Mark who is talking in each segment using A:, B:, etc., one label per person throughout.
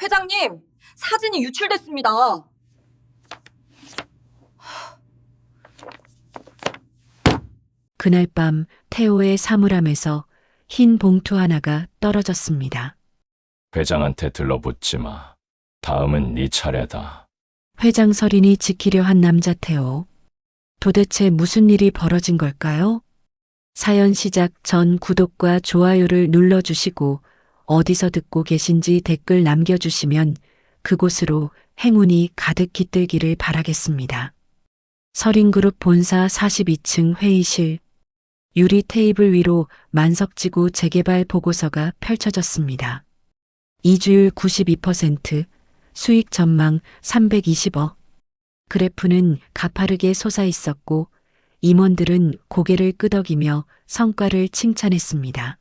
A: 회장님, 사진이 유출됐습니다.
B: 그날 밤 태호의 사물함에서 흰 봉투 하나가 떨어졌습니다.
C: 회장한테 들러붙지 마. 다음은 네 차례다.
B: 회장 서린이 지키려 한 남자 태호. 도대체 무슨 일이 벌어진 걸까요? 사연 시작 전 구독과 좋아요를 눌러주시고 어디서 듣고 계신지 댓글 남겨주시면 그곳으로 행운이 가득 깃들기를 바라겠습니다. 서린그룹 본사 42층 회의실. 유리 테이블 위로 만석지구 재개발 보고서가 펼쳐졌습니다. 이주율 92%, 수익 전망 320억. 그래프는 가파르게 솟아 있었고 임원들은 고개를 끄덕이며 성과를 칭찬했습니다.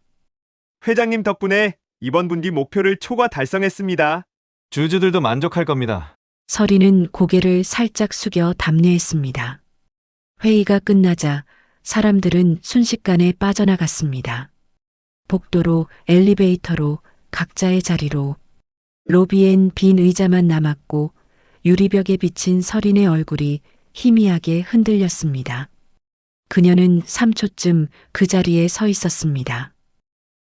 D: 회장님 덕분에 이번 분기 목표를 초과 달성했습니다.
E: 주주들도 만족할 겁니다.
B: 서린은 고개를 살짝 숙여 답례했습니다. 회의가 끝나자 사람들은 순식간에 빠져나갔습니다. 복도로, 엘리베이터로, 각자의 자리로. 로비엔 빈 의자만 남았고 유리벽에 비친 서린의 얼굴이 희미하게 흔들렸습니다. 그녀는 3초쯤 그 자리에 서 있었습니다.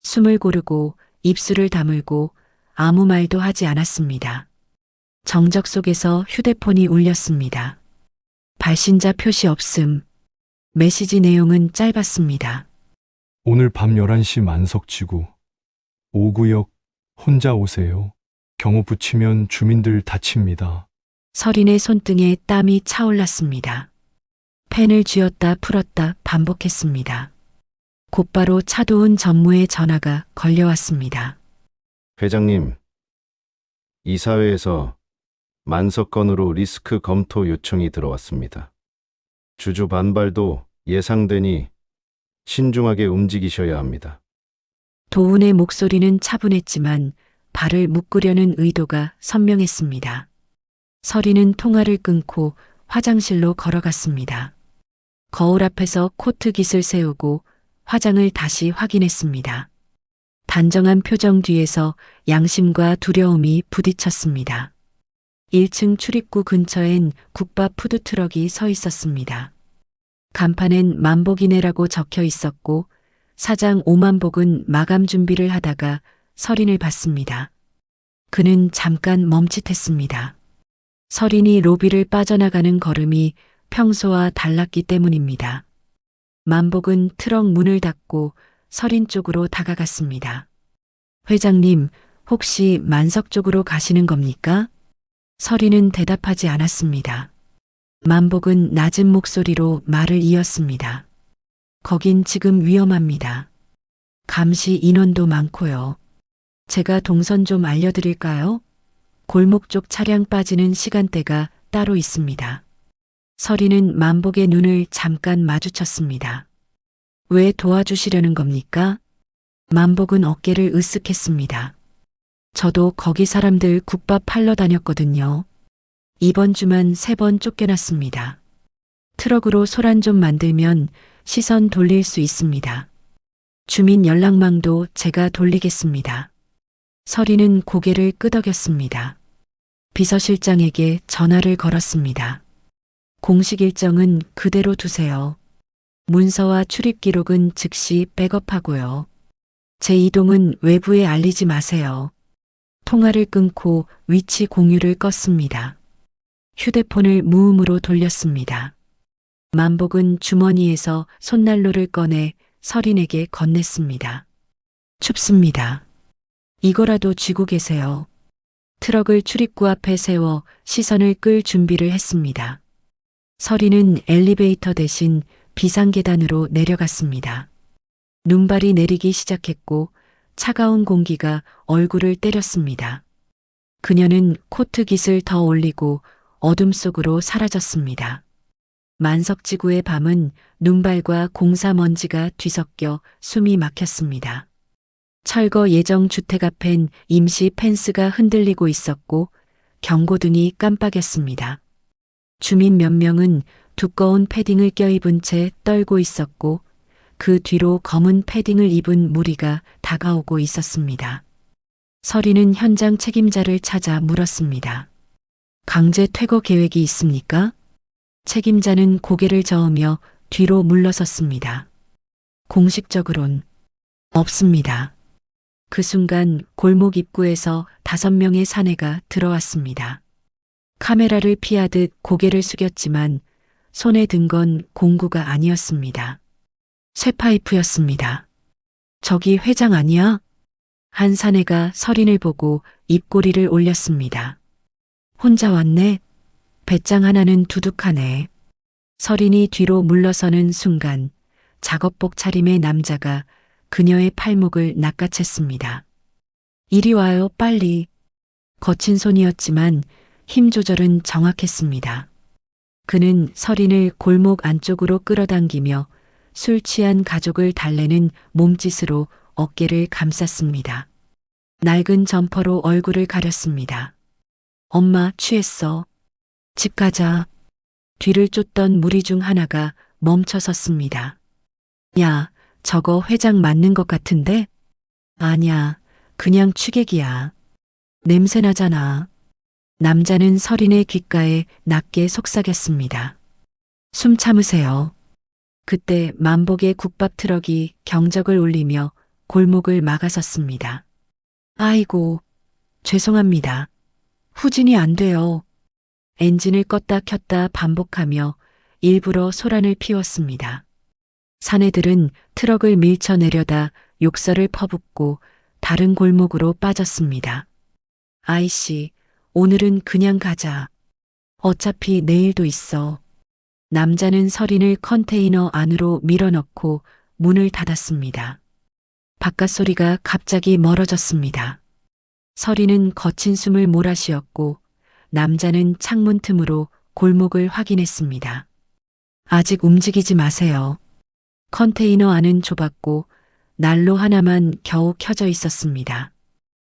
B: 숨을 고르고 입술을 다물고 아무 말도 하지 않았습니다. 정적 속에서 휴대폰이 울렸습니다. 발신자 표시 없음. 메시지 내용은 짧았습니다.
F: 오늘 밤 11시 만석지구 5구역 혼자 오세요. 경호 붙이면 주민들 다칩니다.
B: 서린의 손등에 땀이 차올랐습니다. 펜을 쥐었다 풀었다 반복했습니다. 곧바로 차도훈 전무의 전화가 걸려왔습니다.
G: 회장님, 이사회에서 만석 건으로 리스크 검토 요청이 들어왔습니다. 주주 반발도 예상되니 신중하게 움직이셔야 합니다.
B: 도훈의 목소리는 차분했지만 발을 묶으려는 의도가 선명했습니다. 서린은 통화를 끊고 화장실로 걸어갔습니다. 거울 앞에서 코트 깃을 세우고 화장을 다시 확인했습니다. 단정한 표정 뒤에서 양심과 두려움이 부딪혔습니다. 1층 출입구 근처엔 국밥 푸드트럭이 서 있었습니다. 간판엔 만복이네라고 적혀 있었고 사장 오만복은 마감 준비를 하다가 서린을 봤습니다. 그는 잠깐 멈칫했습니다. 서린이 로비를 빠져나가는 걸음이 평소와 달랐기 때문입니다. 만복은 트럭 문을 닫고 서린 쪽으로 다가갔습니다. 회장님, 혹시 만석 쪽으로 가시는 겁니까? 서린은 대답하지 않았습니다. 만복은 낮은 목소리로 말을 이었습니다. 거긴 지금 위험합니다. 감시 인원도 많고요. 제가 동선 좀 알려드릴까요? 골목 쪽 차량 빠지는 시간대가 따로 있습니다. 서린은 만복의 눈을 잠깐 마주쳤습니다. 왜 도와주시려는 겁니까? 만복은 어깨를 으쓱했습니다. 저도 거기 사람들 국밥 팔러 다녔거든요. 이번 주만 3번 쫓겨났습니다. 트럭으로 소란 좀 만들면 시선 돌릴 수 있습니다. 주민 연락망도 제가 돌리겠습니다. 서린은 고개를 끄덕였습니다. 비서실장에게 전화를 걸었습니다. 공식 일정은 그대로 두세요. 문서와 출입 기록은 즉시 백업하고요. 제 이동은 외부에 알리지 마세요. 통화를 끊고 위치 공유를 껐습니다. 휴대폰을 무음으로 돌렸습니다. 만복은 주머니에서 손난로를 꺼내 서린에게 건넸습니다. 춥습니다. 이거라도 쥐고 계세요. 트럭을 출입구 앞에 세워 시선을 끌 준비를 했습니다. 서린은 엘리베이터 대신 비상계단으로 내려갔습니다. 눈발이 내리기 시작했고 차가운 공기가 얼굴을 때렸습니다. 그녀는 코트 깃을 더 올리고 어둠 속으로 사라졌습니다. 만석지구의 밤은 눈발과 공사 먼지가 뒤섞여 숨이 막혔습니다. 철거 예정 주택 앞엔 임시 펜스가 흔들리고 있었고 경고등이 깜빡였습니다. 주민 몇 명은 두꺼운 패딩을 껴입은 채 떨고 있었고 그 뒤로 검은 패딩을 입은 무리가 다가오고 있었습니다. 서린은 현장 책임자를 찾아 물었습니다. 강제 퇴거 계획이 있습니까? 책임자는 고개를 저으며 뒤로 물러섰습니다. 공식적으론 없습니다. 그 순간 골목 입구에서 5명의 사내가 들어왔습니다. 카메라를 피하듯 고개를 숙였지만 손에 든 건 공구가 아니었습니다. 쇠파이프였습니다. 저기 회장 아니야? 한 사내가 서린을 보고 입꼬리를 올렸습니다. 혼자 왔네? 배짱 하나는 두둑하네. 서린이 뒤로 물러서는 순간 작업복 차림의 남자가 그녀의 팔목을 낚아챘습니다. 이리 와요, 빨리. 거친 손이었지만 힘 조절은 정확했습니다. 그는 서린을 골목 안쪽으로 끌어당기며 술 취한 가족을 달래는 몸짓으로 어깨를 감쌌습니다. 낡은 점퍼로 얼굴을 가렸습니다. 엄마, 취했어. 집 가자. 뒤를 쫓던 무리 중 하나가 멈춰 섰습니다. 야, 저거 회장 맞는 것 같은데? 아냐, 그냥 취객이야. 냄새 나잖아. 남자는 서린의 귓가에 낮게 속삭였습니다. 숨 참으세요. 그때 만복의 국밥 트럭이 경적을 울리며 골목을 막아섰습니다. 아이고, 죄송합니다. 후진이 안 돼요. 엔진을 껐다 켰다 반복하며 일부러 소란을 피웠습니다. 사내들은 트럭을 밀쳐내려다 욕설을 퍼붓고 다른 골목으로 빠졌습니다. 아이씨, 오늘은 그냥 가자. 어차피 내일도 있어. 남자는 서린을 컨테이너 안으로 밀어넣고 문을 닫았습니다. 바깥 소리가 갑자기 멀어졌습니다. 서린은 거친 숨을 몰아쉬었고 남자는 창문 틈으로 골목을 확인했습니다. 아직 움직이지 마세요. 컨테이너 안은 좁았고 난로 하나만 겨우 켜져 있었습니다.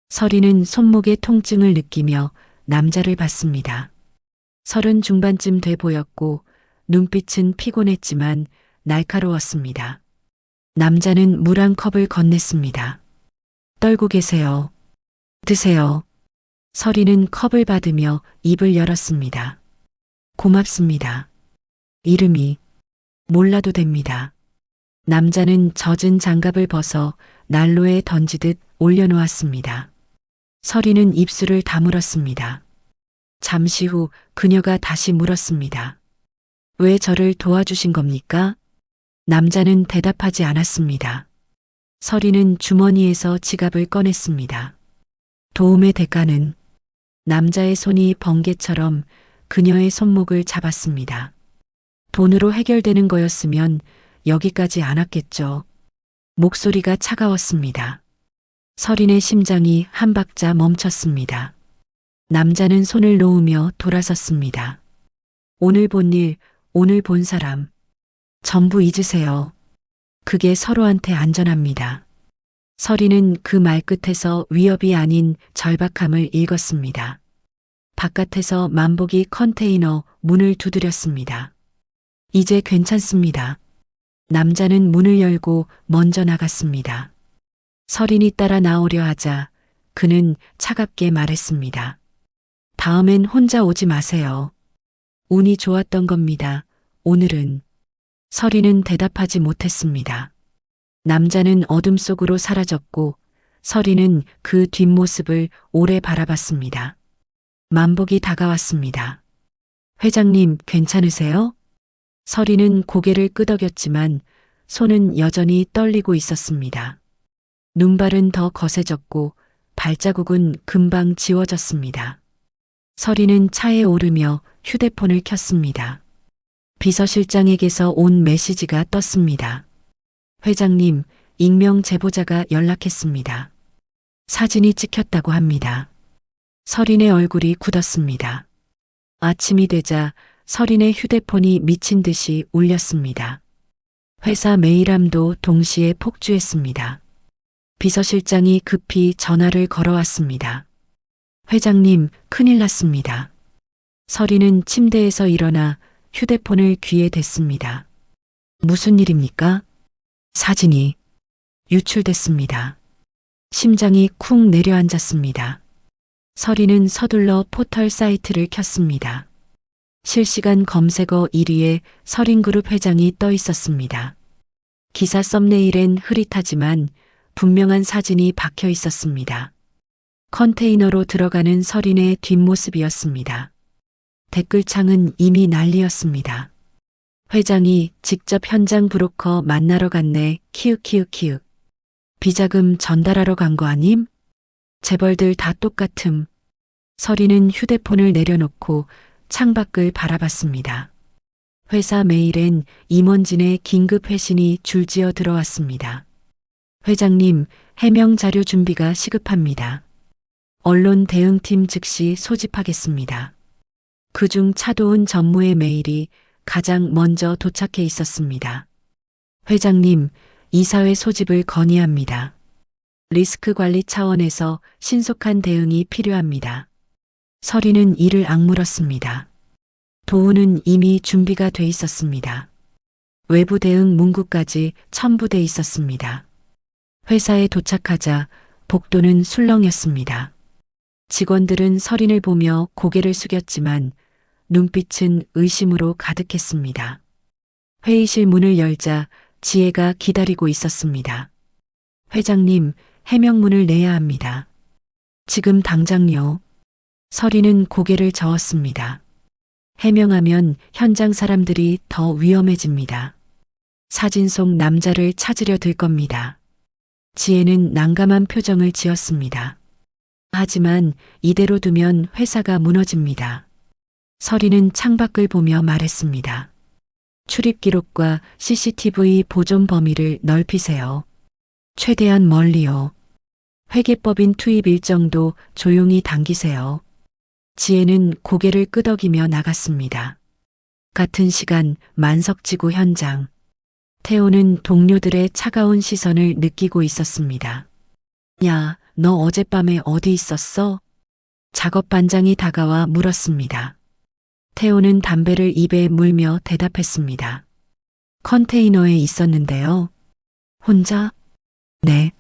B: 서린은 손목의 통증을 느끼며 남자를 봤습니다. 30 중반쯤 돼 보였고 눈빛은 피곤했지만 날카로웠습니다. 남자는 물 한 컵을 건넸습니다. 떨고 계세요. 드세요. 서린은 컵을 받으며 입을 열었습니다. 고맙습니다. 이름이 몰라도 됩니다. 남자는 젖은 장갑을 벗어 난로에 던지듯 올려놓았습니다. 서린은 입술을 다물었습니다. 잠시 후 그녀가 다시 물었습니다. 왜 저를 도와주신 겁니까? 남자는 대답하지 않았습니다. 서린은 주머니에서 지갑을 꺼냈습니다. 도움의 대가는 남자의 손이 번개처럼 그녀의 손목을 잡았습니다. 돈으로 해결되는 거였으면 여기까지 안 왔겠죠. 목소리가 차가웠습니다. 서린의 심장이 한 박자 멈췄습니다. 남자는 손을 놓으며 돌아섰습니다. 오늘 본 일, 오늘 본 사람, 전부 잊으세요. 그게 서로한테 안전합니다. 서린은 그 말끝에서 위협이 아닌 절박함을 읽었습니다. 바깥에서 만복이 컨테이너 문을 두드렸습니다. 이제 괜찮습니다. 남자는 문을 열고 먼저 나갔습니다. 서린이 따라 나오려 하자 그는 차갑게 말했습니다. 다음엔 혼자 오지 마세요. 운이 좋았던 겁니다. 오늘은. 서린은 대답하지 못했습니다. 남자는 어둠 속으로 사라졌고 서린은 그 뒷모습을 오래 바라봤습니다. 만복이 다가왔습니다. 회장님, 괜찮으세요? 서린은 고개를 끄덕였지만 손은 여전히 떨리고 있었습니다. 눈발은 더 거세졌고 발자국은 금방 지워졌습니다. 서린은 차에 오르며 휴대폰을 켰습니다. 비서실장에게서 온 메시지가 떴습니다. 회장님, 익명 제보자가 연락했습니다. 사진이 찍혔다고 합니다. 서린의 얼굴이 굳었습니다. 아침이 되자 서린의 휴대폰이 미친 듯이 울렸습니다. 회사 메일함도 동시에 폭주했습니다. 비서실장이 급히 전화를 걸어왔습니다. 회장님, 큰일 났습니다. 서린은 침대에서 일어나 휴대폰을 귀에 댔습니다. 무슨 일입니까? 사진이 유출됐습니다. 심장이 쿵 내려앉았습니다. 서리는 서둘러 포털 사이트를 켰습니다. 실시간 검색어 1위에 서린그룹 회장이 떠 있었습니다. 기사 썸네일엔 흐릿하지만 분명한 사진이 박혀 있었습니다. 컨테이너로 들어가는 서린의 뒷모습이었습니다. 댓글창은 이미 난리였습니다. 회장이 직접 현장 브로커 만나러 갔네. 키읔키읔키읔. 비자금 전달하러 간 거 아님? 재벌들 다 똑같음. 서리는 휴대폰을 내려놓고 창밖을 바라봤습니다. 회사 메일엔 임원진의 긴급 회신이 줄지어 들어왔습니다. 회장님, 해명 자료 준비가 시급합니다. 언론 대응팀 즉시 소집하겠습니다. 그중 차도은 전무의 메일이 가장 먼저 도착해 있었습니다. 회장님, 이사회 소집을 건의합니다. 리스크 관리 차원에서 신속한 대응이 필요합니다. 서리는 이를 악물었습니다. 도우는 이미 준비가 돼 있었습니다. 외부 대응 문구까지 첨부돼 있었습니다. 회사에 도착하자 복도는 술렁였습니다. 직원들은 서린을 보며 고개를 숙였지만 눈빛은 의심으로 가득했습니다. 회의실 문을 열자 지혜가 기다리고 있었습니다. 회장님, 해명문을 내야 합니다. 지금 당장요. 서린은 고개를 저었습니다. 해명하면 현장 사람들이 더 위험해집니다. 사진 속 남자를 찾으려 들 겁니다. 지혜는 난감한 표정을 지었습니다. 하지만 이대로 두면 회사가 무너집니다. 서린은 창밖을 보며 말했습니다. 출입 기록과 CCTV 보존 범위를 넓히세요. 최대한 멀리요. 회계법인 투입 일정도 조용히 당기세요. 지혜는 고개를 끄덕이며 나갔습니다. 같은 시간 만석지구 현장. 태호는 동료들의 차가운 시선을 느끼고 있었습니다. 야, 너 어젯밤에 어디 있었어? 작업 반장이 다가와 물었습니다. 태호는 담배를 입에 물며 대답했습니다. 컨테이너에 있었는데요. 혼자? 네.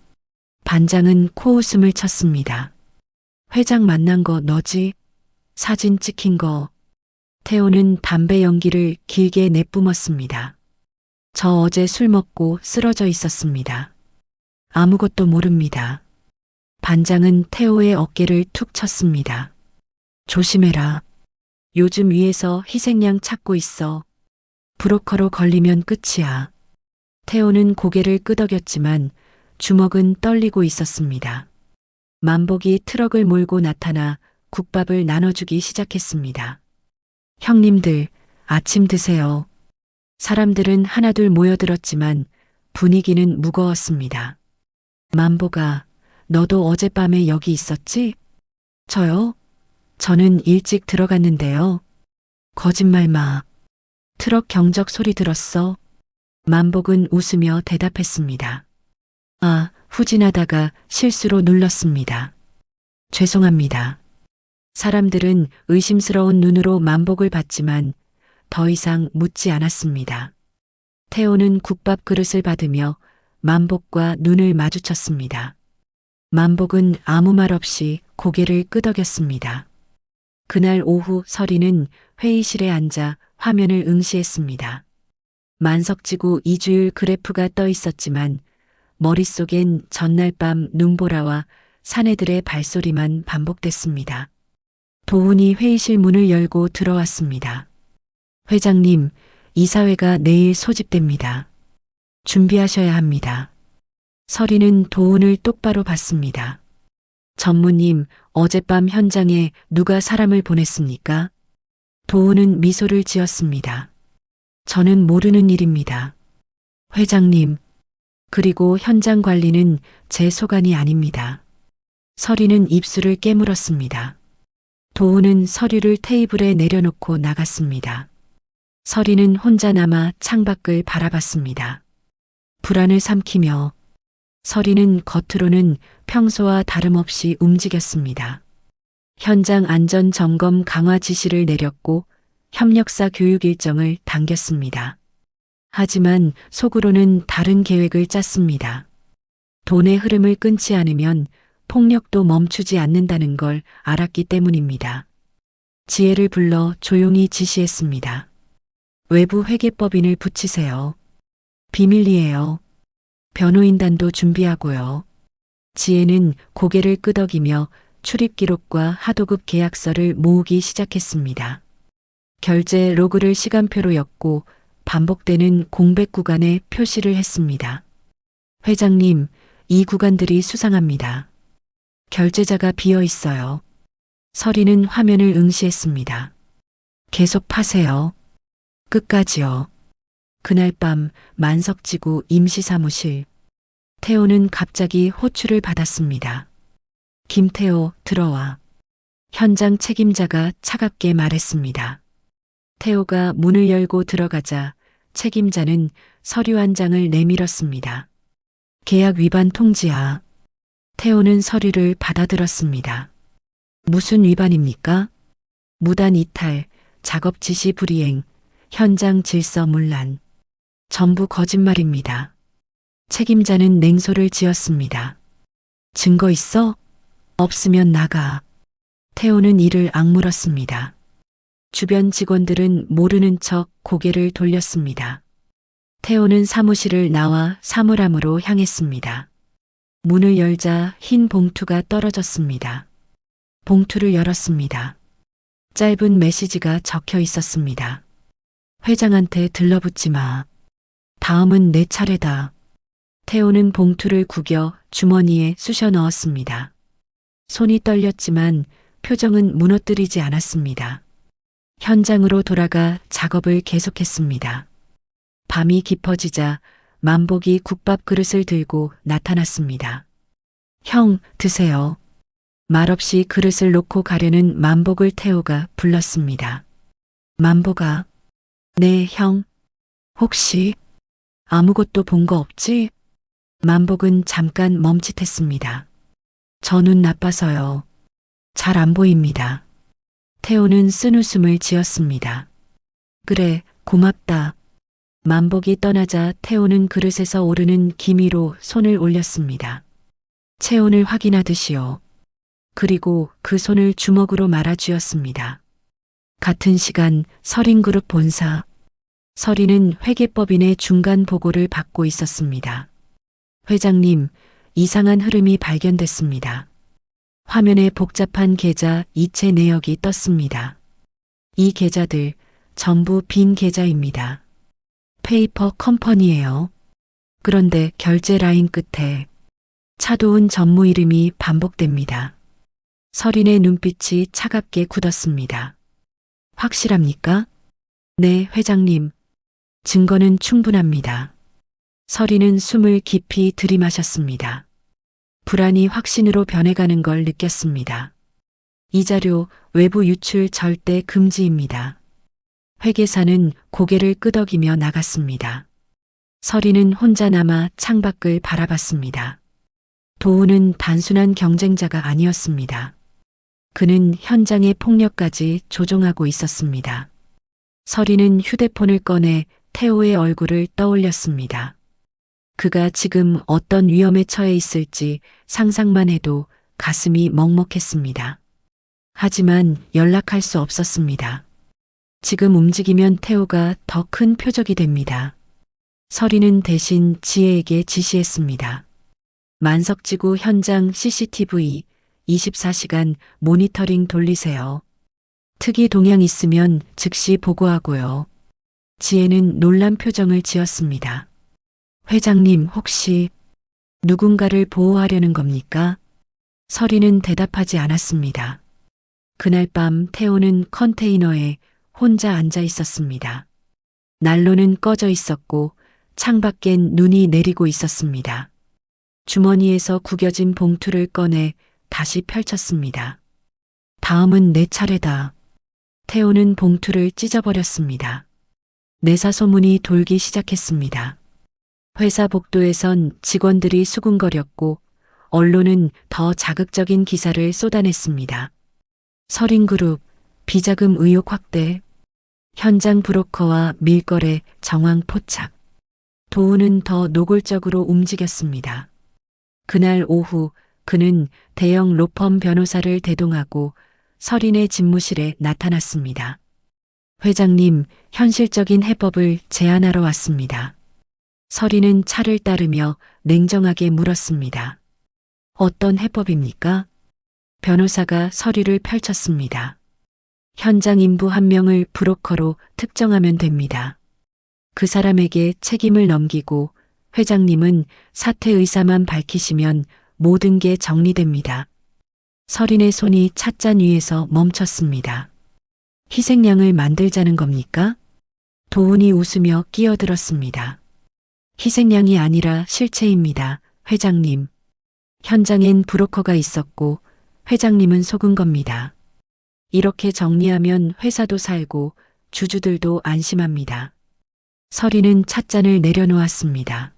B: 반장은 코웃음을 쳤습니다. 회장 만난 거 너지? 사진 찍힌 거. 태호는 담배 연기를 길게 내뿜었습니다. 저 어제 술 먹고 쓰러져 있었습니다. 아무것도 모릅니다. 반장은 태호의 어깨를 툭 쳤습니다. 조심해라. 요즘 위에서 희생양 찾고 있어. 브로커로 걸리면 끝이야. 태호는 고개를 끄덕였지만 주먹은 떨리고 있었습니다. 만복이 트럭을 몰고 나타나 국밥을 나눠주기 시작했습니다. 형님들, 아침 드세요. 사람들은 하나둘 모여들었지만 분위기는 무거웠습니다. 만복아, 너도 어젯밤에 여기 있었지? 저요? 저는 일찍 들어갔는데요. 거짓말 마. 트럭 경적 소리 들었어? 만복은 웃으며 대답했습니다. 아, 후진하다가 실수로 눌렀습니다. 죄송합니다. 사람들은 의심스러운 눈으로 만복을 봤지만 더 이상 묻지 않았습니다. 태호는 국밥 그릇을 받으며 만복과 눈을 마주쳤습니다. 만복은 아무 말 없이 고개를 끄덕였습니다. 그날 오후 서리는 회의실에 앉아 화면을 응시했습니다. 만석지구 이주율 그래프가 떠 있었지만 머릿속엔 전날 밤 눈보라와 사내들의 발소리만 반복됐습니다. 도훈이 회의실 문을 열고 들어왔습니다. 회장님, 이사회가 내일 소집됩니다. 준비하셔야 합니다. 서리는 도훈을 똑바로 봤습니다. 전무님, 어젯밤 현장에 누가 사람을 보냈습니까? 도훈은 미소를 지었습니다. 저는 모르는 일입니다. 회장님, 그리고 현장 관리는 제 소관이 아닙니다. 서리는 입술을 깨물었습니다. 도훈은 서류를 테이블에 내려놓고 나갔습니다. 서리는 혼자 남아 창밖을 바라봤습니다. 불안을 삼키며 서리는 겉으로는 평소와 다름없이 움직였습니다. 현장 안전 점검 강화 지시를 내렸고 협력사 교육 일정을 당겼습니다. 하지만 속으로는 다른 계획을 짰습니다. 돈의 흐름을 끊지 않으면 폭력도 멈추지 않는다는 걸 알았기 때문입니다. 지혜를 불러 조용히 지시했습니다. 외부 회계법인을 붙이세요. 비밀리에요. 변호인단도 준비하고요. 지혜는 고개를 끄덕이며 출입 기록과 하도급 계약서를 모으기 시작했습니다. 결제 로그를 시간표로 엮고 반복되는 공백 구간에 표시를 했습니다. 회장님, 이 구간들이 수상합니다. 결제자가 비어 있어요. 서리는 화면을 응시했습니다. 계속 파세요. 끝까지요. 그날 밤 만석지구 임시사무실. 태호는 갑자기 호출을 받았습니다. 김태호, 들어와. 현장 책임자가 차갑게 말했습니다. 태호가 문을 열고 들어가자 책임자는 서류 한 장을 내밀었습니다. 계약 위반 통지야. 태호는 서류를 받아들었습니다. 무슨 위반입니까? 무단 이탈, 작업 지시 불이행, 현장 질서 문란. 전부 거짓말입니다. 책임자는 냉소를 지었습니다. 증거 있어? 없으면 나가. 태호는 이를 악물었습니다. 주변 직원들은 모르는 척 고개를 돌렸습니다. 태호는 사무실을 나와 사물함으로 향했습니다. 문을 열자 흰 봉투가 떨어졌습니다. 봉투를 열었습니다. 짧은 메시지가 적혀 있었습니다. 회장한테 들러붙지 마. 다음은 내 차례다. 태호는 봉투를 구겨 주머니에 쑤셔 넣었습니다. 손이 떨렸지만 표정은 무너뜨리지 않았습니다. 현장으로 돌아가 작업을 계속했습니다. 밤이 깊어지자 만복이 국밥 그릇을 들고 나타났습니다. 형, 드세요. 말없이 그릇을 놓고 가려는 만복을 태호가 불렀습니다. 만복아. 네, 형. 혹시 아무것도 본 거 없지? 만복은 잠깐 멈칫했습니다. 저 눈 나빠서요. 잘 안 보입니다. 태호는 쓴웃음을 지었습니다. 그래, 고맙다. 만복이 떠나자 태호는 그릇에서 오르는 기미로 손을 올렸습니다. 체온을 확인하듯이요. 그리고 그 손을 주먹으로 말아쥐었습니다. 같은 시간 서린그룹 본사. 서린은 회계법인의 중간 보고를 받고 있었습니다. 회장님, 이상한 흐름이 발견됐습니다. 화면에 복잡한 계좌 이체 내역이 떴습니다. 이 계좌들 전부 빈 계좌입니다. 페이퍼 컴퍼니예요. 그런데 결제 라인 끝에 차도운 전무 이름이 반복됩니다. 서린의 눈빛이 차갑게 굳었습니다. 확실합니까? 네, 회장님. 증거는 충분합니다. 서린은 숨을 깊이 들이마셨습니다. 불안이 확신으로 변해가는 걸 느꼈습니다. 이 자료 외부 유출 절대 금지입니다. 회계사는 고개를 끄덕이며 나갔습니다. 서린은 혼자 남아 창밖을 바라봤습니다. 도우는 단순한 경쟁자가 아니었습니다. 그는 현장의 폭력까지 조종하고 있었습니다. 서린은 휴대폰을 꺼내 태호의 얼굴을 떠올렸습니다. 그가 지금 어떤 위험에 처해 있을지 상상만 해도 가슴이 먹먹했습니다. 하지만 연락할 수 없었습니다. 지금 움직이면 태호가 더 큰 표적이 됩니다. 서린은 대신 지혜에게 지시했습니다. 만석지구 현장 CCTV 24시간 모니터링 돌리세요. 특이 동향 있으면 즉시 보고하고요. 지혜는 놀란 표정을 지었습니다. 회장님, 혹시 누군가를 보호하려는 겁니까? 서린은 대답하지 않았습니다. 그날 밤 태호는 컨테이너에 혼자 앉아 있었습니다. 난로는 꺼져 있었고 창밖엔 눈이 내리고 있었습니다. 주머니에서 구겨진 봉투를 꺼내 다시 펼쳤습니다. 다음은 내 차례다. 태호는 봉투를 찢어버렸습니다. 내사 소문이 돌기 시작했습니다. 회사 복도에선 직원들이 수군거렸고 언론은 더 자극적인 기사를 쏟아냈습니다. 서린그룹, 비자금 의혹 확대, 현장 브로커와 밀거래 정황 포착. 도우는 더 노골적으로 움직였습니다. 그날 오후 그는 대형 로펌 변호사를 대동하고 서린의 집무실에 나타났습니다. 회장님, 현실적인 해법을 제안하러 왔습니다. 서린은 차를 따르며 냉정하게 물었습니다. 어떤 해법입니까? 변호사가 서류를 펼쳤습니다. 현장 인부 한 명을 브로커로 특정하면 됩니다. 그 사람에게 책임을 넘기고 회장님은 사퇴 의사만 밝히시면 모든 게 정리됩니다. 서린의 손이 찻잔 위에서 멈췄습니다. 희생양을 만들자는 겁니까? 도훈이 웃으며 끼어들었습니다. 희생양이 아니라 실체입니다, 회장님. 현장엔 브로커가 있었고 회장님은 속은 겁니다. 이렇게 정리하면 회사도 살고 주주들도 안심합니다. 서린은 찻잔을 내려놓았습니다.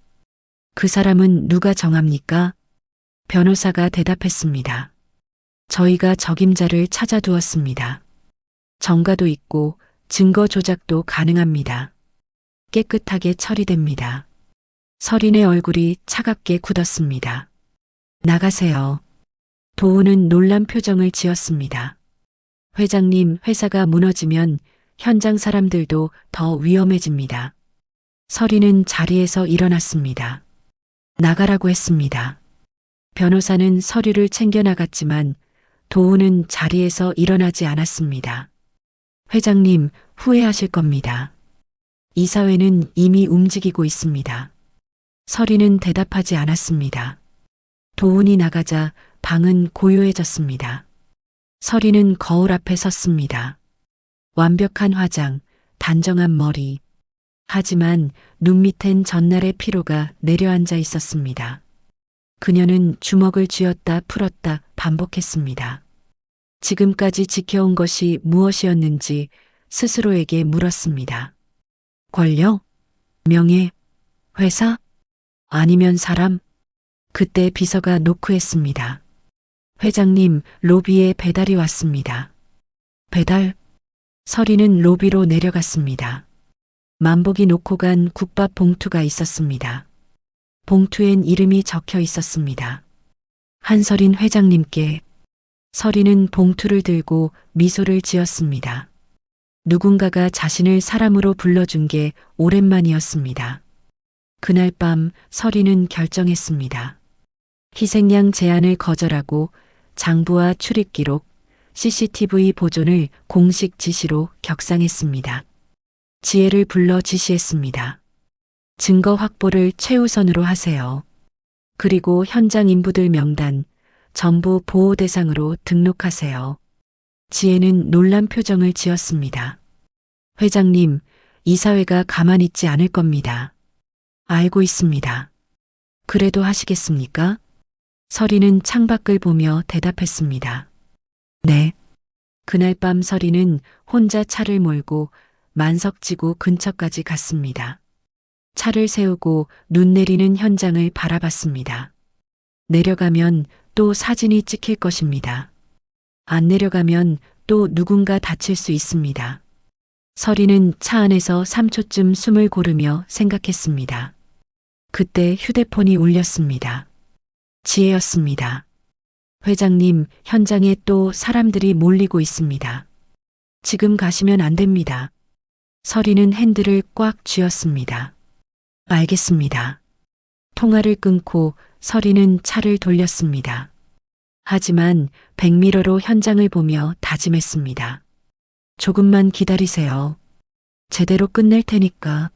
B: 그 사람은 누가 정합니까? 변호사가 대답했습니다. 저희가 적임자를 찾아두었습니다. 정가도 있고 증거 조작도 가능합니다. 깨끗하게 처리됩니다. 서린의 얼굴이 차갑게 굳었습니다. 나가세요. 도훈은 놀란 표정을 지었습니다. 회장님, 회사가 무너지면 현장 사람들도 더 위험해집니다. 서린은 자리에서 일어났습니다. 나가라고 했습니다. 변호사는 서류를 챙겨 나갔지만 도훈은 자리에서 일어나지 않았습니다. 회장님, 후회하실 겁니다. 이사회는 이미 움직이고 있습니다. 서린은 대답하지 않았습니다. 도훈이 나가자 방은 고요해졌습니다. 서린은 거울 앞에 섰습니다. 완벽한 화장, 단정한 머리. 하지만 눈 밑엔 전날의 피로가 내려앉아 있었습니다. 그녀는 주먹을 쥐었다 풀었다 반복했습니다. 지금까지 지켜온 것이 무엇이었는지 스스로에게 물었습니다. 권력? 명예? 회사? 아니면 사람? 그때 비서가 노크했습니다. 회장님, 로비에 배달이 왔습니다. 배달? 서린은 로비로 내려갔습니다. 만복이 놓고 간 국밥 봉투가 있었습니다. 봉투엔 이름이 적혀 있었습니다. 한서린 회장님께. 서린은 봉투를 들고 미소를 지었습니다. 누군가가 자신을 사람으로 불러준 게 오랜만이었습니다. 그날 밤 서린은 결정했습니다. 희생양 제안을 거절하고 장부와 출입 기록, CCTV 보존을 공식 지시로 격상했습니다. 지혜를 불러 지시했습니다. 증거 확보를 최우선으로 하세요. 그리고 현장 인부들 명단 전부 보호 대상으로 등록하세요. 지혜는 놀란 표정을 지었습니다. 회장님, 이사회가 가만히 있지 않을 겁니다. 알고 있습니다. 그래도 하시겠습니까? 서린은 창밖을 보며 대답했습니다. 네. 그날 밤 서린은 혼자 차를 몰고 만석지구 근처까지 갔습니다. 차를 세우고 눈 내리는 현장을 바라봤습니다. 내려가면 또 사진이 찍힐 것입니다. 안 내려가면 또 누군가 다칠 수 있습니다. 서린은 차 안에서 3초쯤 숨을 고르며 생각했습니다. 그때 휴대폰이 울렸습니다. 지혜였습니다. 회장님, 현장에 또 사람들이 몰리고 있습니다. 지금 가시면 안 됩니다. 서린은 핸들을 꽉 쥐었습니다. 알겠습니다. 통화를 끊고 서린은 차를 돌렸습니다. 하지만 백미러로 현장을 보며 다짐했습니다. 조금만 기다리세요. 제대로 끝낼 테니까.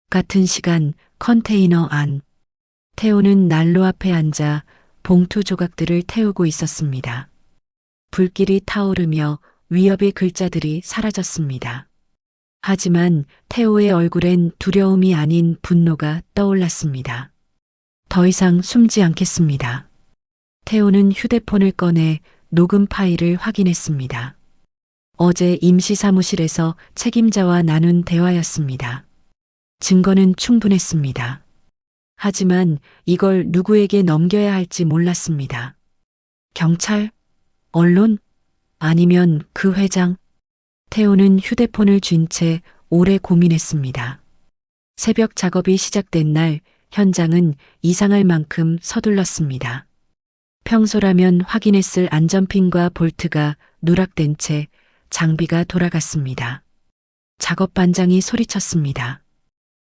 B: 같은 시간 컨테이너 안. 태호는 난로 앞에 앉아 봉투 조각들을 태우고 있었습니다. 불길이 타오르며 위협의 글자들이 사라졌습니다. 하지만 태호의 얼굴엔 두려움이 아닌 분노가 떠올랐습니다. 더 이상 숨지 않겠습니다. 태호는 휴대폰을 꺼내 녹음 파일을 확인했습니다. 어제 임시사무실에서 책임자와 나눈 대화였습니다. 증거는 충분했습니다. 하지만 이걸 누구에게 넘겨야 할지 몰랐습니다. 경찰? 언론? 아니면 그 회장? 태호는 휴대폰을 쥔 채 오래 고민했습니다. 새벽 작업이 시작된 날 현장은 이상할 만큼 서둘렀습니다. 평소라면 확인했을 안전핀과 볼트가 누락된 채 장비가 돌아갔습니다. 작업 반장이 소리쳤습니다.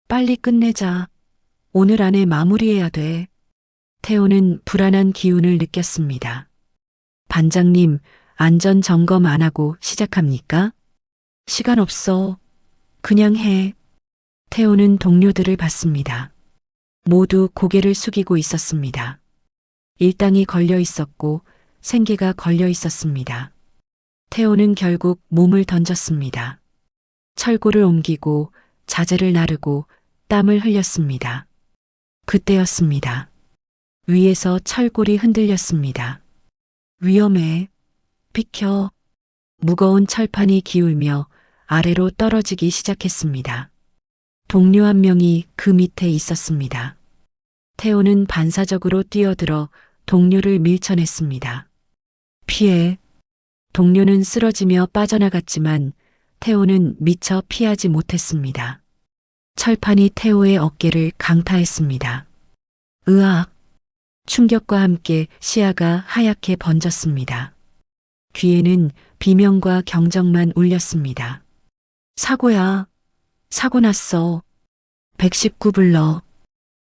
B: 빨리 끝내자. 오늘 안에 마무리해야 돼. 태호는 불안한 기운을 느꼈습니다. 반장님, 안전 점검 안 하고 시작합니까? 시간 없어. 그냥 해. 태호는 동료들을 봤습니다. 모두 고개를 숙이고 있었습니다. 일당이 걸려 있었고 생계가 걸려 있었습니다. 태호는 결국 몸을 던졌습니다. 철골을 옮기고 자재를 나르고 땀을 흘렸습니다. 그때였습니다. 위에서 철골이 흔들렸습니다. 위험해. 비켜. 무거운 철판이 기울며 아래로 떨어지기 시작했습니다. 동료 한 명이 그 밑에 있었습니다. 태호는 반사적으로 뛰어들어 동료를 밀쳐냈습니다. 피해. 동료는 쓰러지며 빠져나갔지만 태호는 미처 피하지 못했습니다. 철판이 태호의 어깨를 강타했습니다. 으악! 충격과 함께 시야가 하얗게 번졌습니다. 귀에는 비명과 경적만 울렸습니다. 사고야. 사고 났어. 119 불러.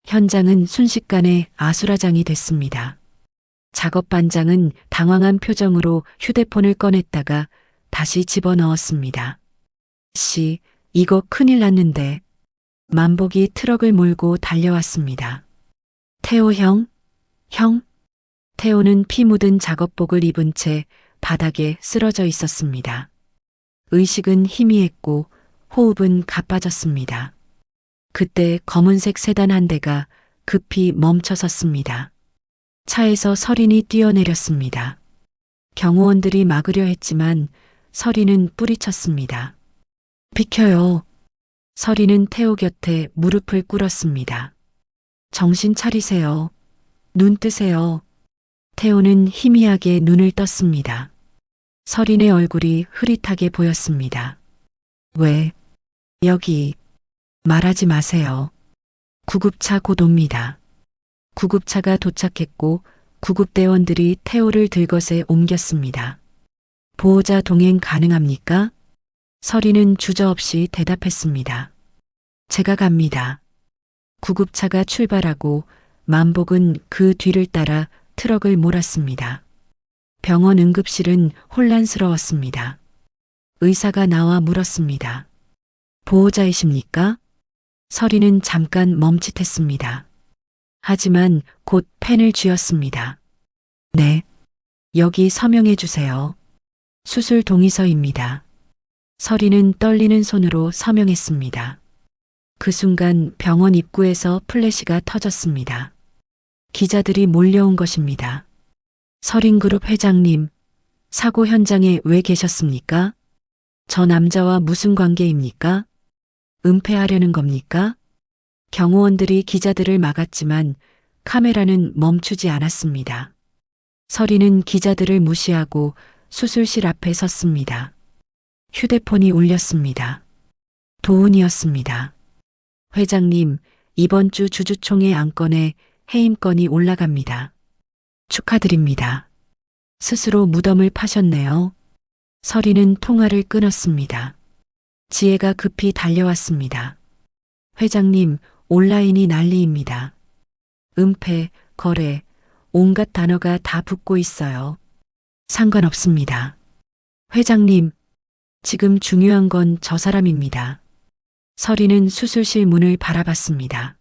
B: 현장은 순식간에 아수라장이 됐습니다. 작업 반장은 당황한 표정으로 휴대폰을 꺼냈다가 다시 집어넣었습니다. 씨, 이거 큰일 났는데. 만복이 트럭을 몰고 달려왔습니다. 태호 형? 형? 태호는 피 묻은 작업복을 입은 채 바닥에 쓰러져 있었습니다. 의식은 희미했고 호흡은 가빠졌습니다. 그때 검은색 세단 한 대가 급히 멈춰섰습니다. 차에서 서린이 뛰어내렸습니다. 경호원들이 막으려 했지만 서린은 뿌리쳤습니다. 비켜요. 서린은 태호 곁에 무릎을 꿇었습니다. 정신 차리세요. 눈 뜨세요. 태호는 희미하게 눈을 떴습니다. 서린의 얼굴이 흐릿하게 보였습니다. 왜? 여기. 말하지 마세요. 구급차 곧 옵니다. 구급차가 도착했고 구급대원들이 태호를 들것에 옮겼습니다. 보호자 동행 가능합니까? 서린은 주저없이 대답했습니다. 제가 갑니다. 구급차가 출발하고 만복은 그 뒤를 따라 트럭을 몰았습니다. 병원 응급실은 혼란스러웠습니다. 의사가 나와 물었습니다. 보호자이십니까? 서린은 잠깐 멈칫했습니다. 하지만 곧 펜을 쥐었습니다. 네. 여기 서명해 주세요. 수술 동의서입니다. 서린은 떨리는 손으로 서명했습니다. 그 순간 병원 입구에서 플래시가 터졌습니다. 기자들이 몰려온 것입니다. 서린그룹 회장님, 사고 현장에 왜 계셨습니까? 저 남자와 무슨 관계입니까? 은폐하려는 겁니까? 경호원들이 기자들을 막았지만 카메라는 멈추지 않았습니다. 서린은 기자들을 무시하고 수술실 앞에 섰습니다. 휴대폰이 울렸습니다. 도훈이었습니다. 회장님, 이번 주 주주총회 안건에 해임건이 올라갑니다. 축하드립니다. 스스로 무덤을 파셨네요. 서린은 통화를 끊었습니다. 지혜가 급히 달려왔습니다. 회장님, 온라인이 난리입니다. 은폐, 거래, 온갖 단어가 다 붙고 있어요. 상관없습니다. 회장님, 지금 중요한 건 저 사람입니다. 서린은 수술실 문을 바라봤습니다.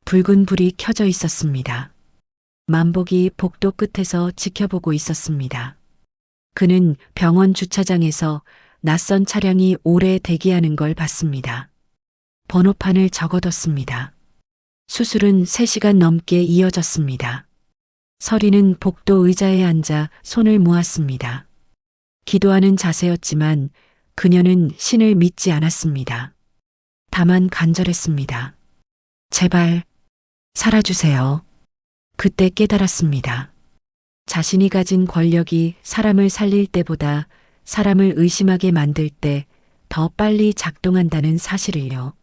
B: 붉은 불이 켜져 있었습니다. 만복이 복도 끝에서 지켜보고 있었습니다. 그는 병원 주차장에서 낯선 차량이 오래 대기하는 걸 봤습니다. 번호판을 적어뒀습니다. 수술은 3시간 넘게 이어졌습니다. 서린은 복도 의자에 앉아 손을 모았습니다. 기도하는 자세였지만 그녀는 신을 믿지 않았습니다. 다만 간절했습니다. 제발 살아주세요. 그때 깨달았습니다. 자신이 가진 권력이 사람을 살릴 때보다 사람을 의심하게 만들 때 더 빨리 작동한다는 사실을요.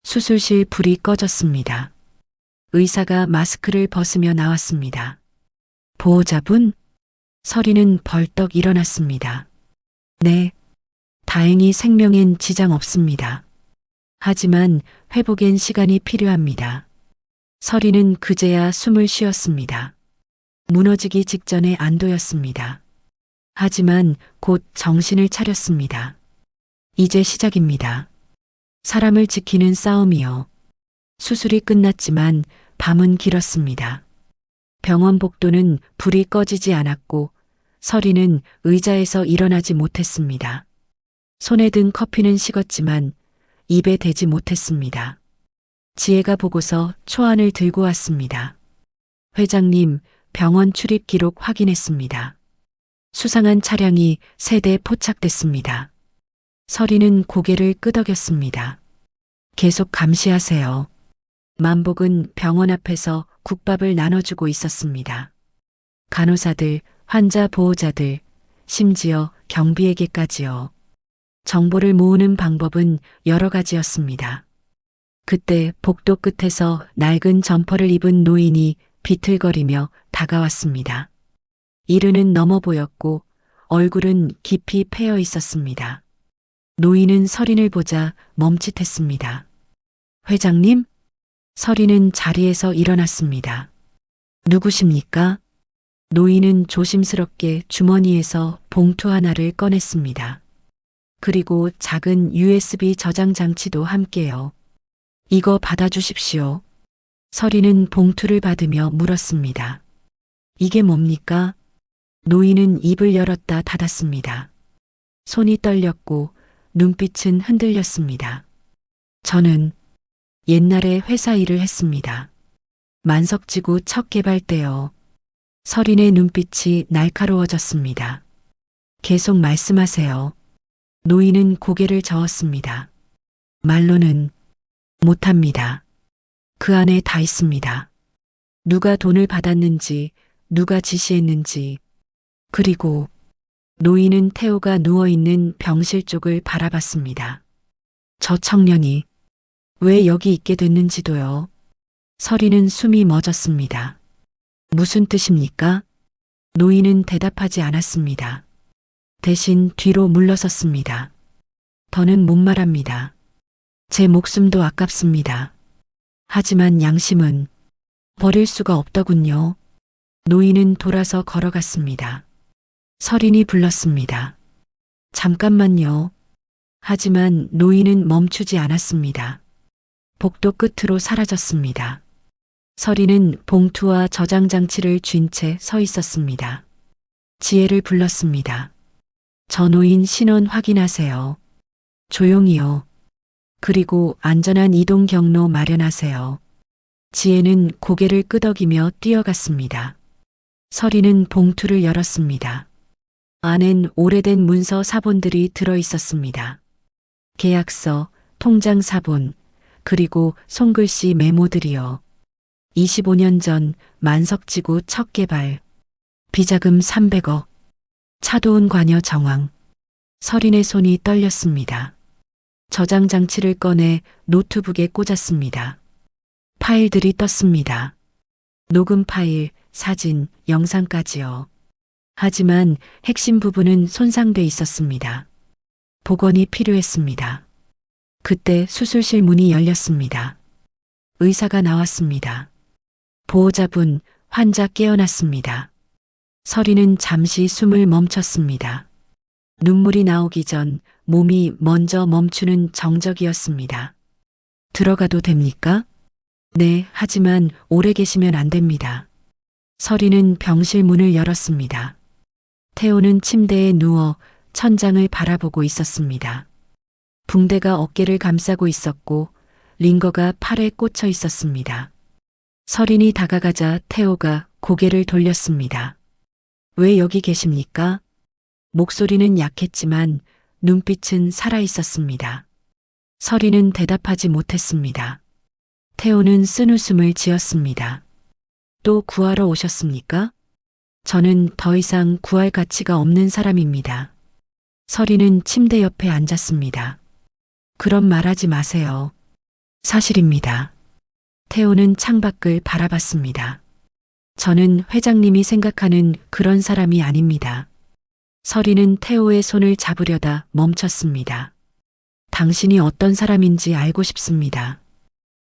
B: 수술실 불이 꺼졌습니다. 의사가 마스크를 벗으며 나왔습니다. 보호자분? 서리는 벌떡 일어났습니다. 네. 다행히 생명엔 지장 없습니다. 하지만 회복엔 시간이 필요합니다. 서리는 그제야 숨을 쉬었습니다. 무너지기 직전의 안도였습니다. 하지만 곧 정신을 차렸습니다. 이제 시작입니다. 사람을 지키는 싸움이요. 수술이 끝났지만 밤은 길었습니다. 병원 복도는 불이 꺼지지 않았고 서리는 의자에서 일어나지 못했습니다. 손에 든 커피는 식었지만 입에 대지 못했습니다. 지혜가 보고서 초안을 들고 왔습니다. 회장님, 병원 출입 기록 확인했습니다. 수상한 차량이 3대 포착됐습니다. 서리는 고개를 끄덕였습니다. 계속 감시하세요. 만복은 병원 앞에서 국밥을 나눠주고 있었습니다. 간호사들, 환자 보호자들, 심지어 경비에게까지요. 정보를 모으는 방법은 여러 가지였습니다. 그때 복도 끝에서 낡은 점퍼를 입은 노인이 비틀거리며 다가왔습니다. 이르는 넘어 보였고 얼굴은 깊이 패여 있었습니다. 노인은 서린을 보자 멈칫했습니다. 회장님? 서린은 자리에서 일어났습니다. 누구십니까? 노인은 조심스럽게 주머니에서 봉투 하나를 꺼냈습니다. 그리고 작은 USB 저장 장치도 함께요. 이거 받아주십시오. 서리는 봉투를 받으며 물었습니다. 이게 뭡니까? 노인은 입을 열었다 닫았습니다. 손이 떨렸고 눈빛은 흔들렸습니다. 저는 옛날에 회사 일을 했습니다. 만석지구 첫 개발 때요. 서린의 눈빛이 날카로워졌습니다. 계속 말씀하세요. 노인은 고개를 저었습니다. 말로는 못합니다. 그 안에 다 있습니다. 누가 돈을 받았는지, 누가 지시했는지, 그리고 노인은 태호가 누워있는 병실 쪽을 바라봤습니다. 저 청년이 왜 여기 있게 됐는지도요. 서리는 숨이 멎었습니다. 무슨 뜻입니까? 노인은 대답하지 않았습니다. 대신 뒤로 물러섰습니다. 더는 못 말합니다. 제 목숨도 아깝습니다. 하지만 양심은 버릴 수가 없더군요. 노인은 돌아서 걸어갔습니다. 서린이 불렀습니다. 잠깐만요. 하지만 노인은 멈추지 않았습니다. 복도 끝으로 사라졌습니다. 서린은 봉투와 저장 장치를 쥔 채 서 있었습니다. 지혜를 불렀습니다. 저 노인 신원 확인하세요. 조용히요. 그리고 안전한 이동 경로 마련하세요. 지혜는 고개를 끄덕이며 뛰어갔습니다. 서리는 봉투를 열었습니다. 안엔 오래된 문서 사본들이 들어 있었습니다. 계약서, 통장 사본, 그리고 손글씨 메모들이요. 25년 전 만석지구 첫 개발, 비자금 300억, 차도운 관여 정황. 서린의 손이 떨렸습니다. 저장 장치를 꺼내 노트북에 꽂았습니다. 파일들이 떴습니다. 녹음 파일, 사진, 영상까지요. 하지만 핵심 부분은 손상돼 있었습니다. 복원이 필요했습니다. 그때 수술실 문이 열렸습니다. 의사가 나왔습니다. 보호자분, 환자 깨어났습니다. 서리는 잠시 숨을 멈췄습니다. 눈물이 나오기 전 몸이 먼저 멈추는 정적이었습니다. 들어가도 됩니까? 네, 하지만 오래 계시면 안 됩니다. 서리는 병실 문을 열었습니다. 태호는 침대에 누워 천장을 바라보고 있었습니다. 붕대가 어깨를 감싸고 있었고 링거가 팔에 꽂혀 있었습니다. 서린이 다가가자 태호가 고개를 돌렸습니다. 왜 여기 계십니까? 목소리는 약했지만 눈빛은 살아 있었습니다. 서린은 대답하지 못했습니다. 태호는 쓴웃음을 지었습니다. 또 구하러 오셨습니까? 저는 더 이상 구할 가치가 없는 사람입니다. 서린은 침대 옆에 앉았습니다. 그런 말하지 마세요. 사실입니다. 태호는 창밖을 바라봤습니다. 저는 회장님이 생각하는 그런 사람이 아닙니다. 서리는 태호의 손을 잡으려다 멈췄습니다. 당신이 어떤 사람인지 알고 싶습니다.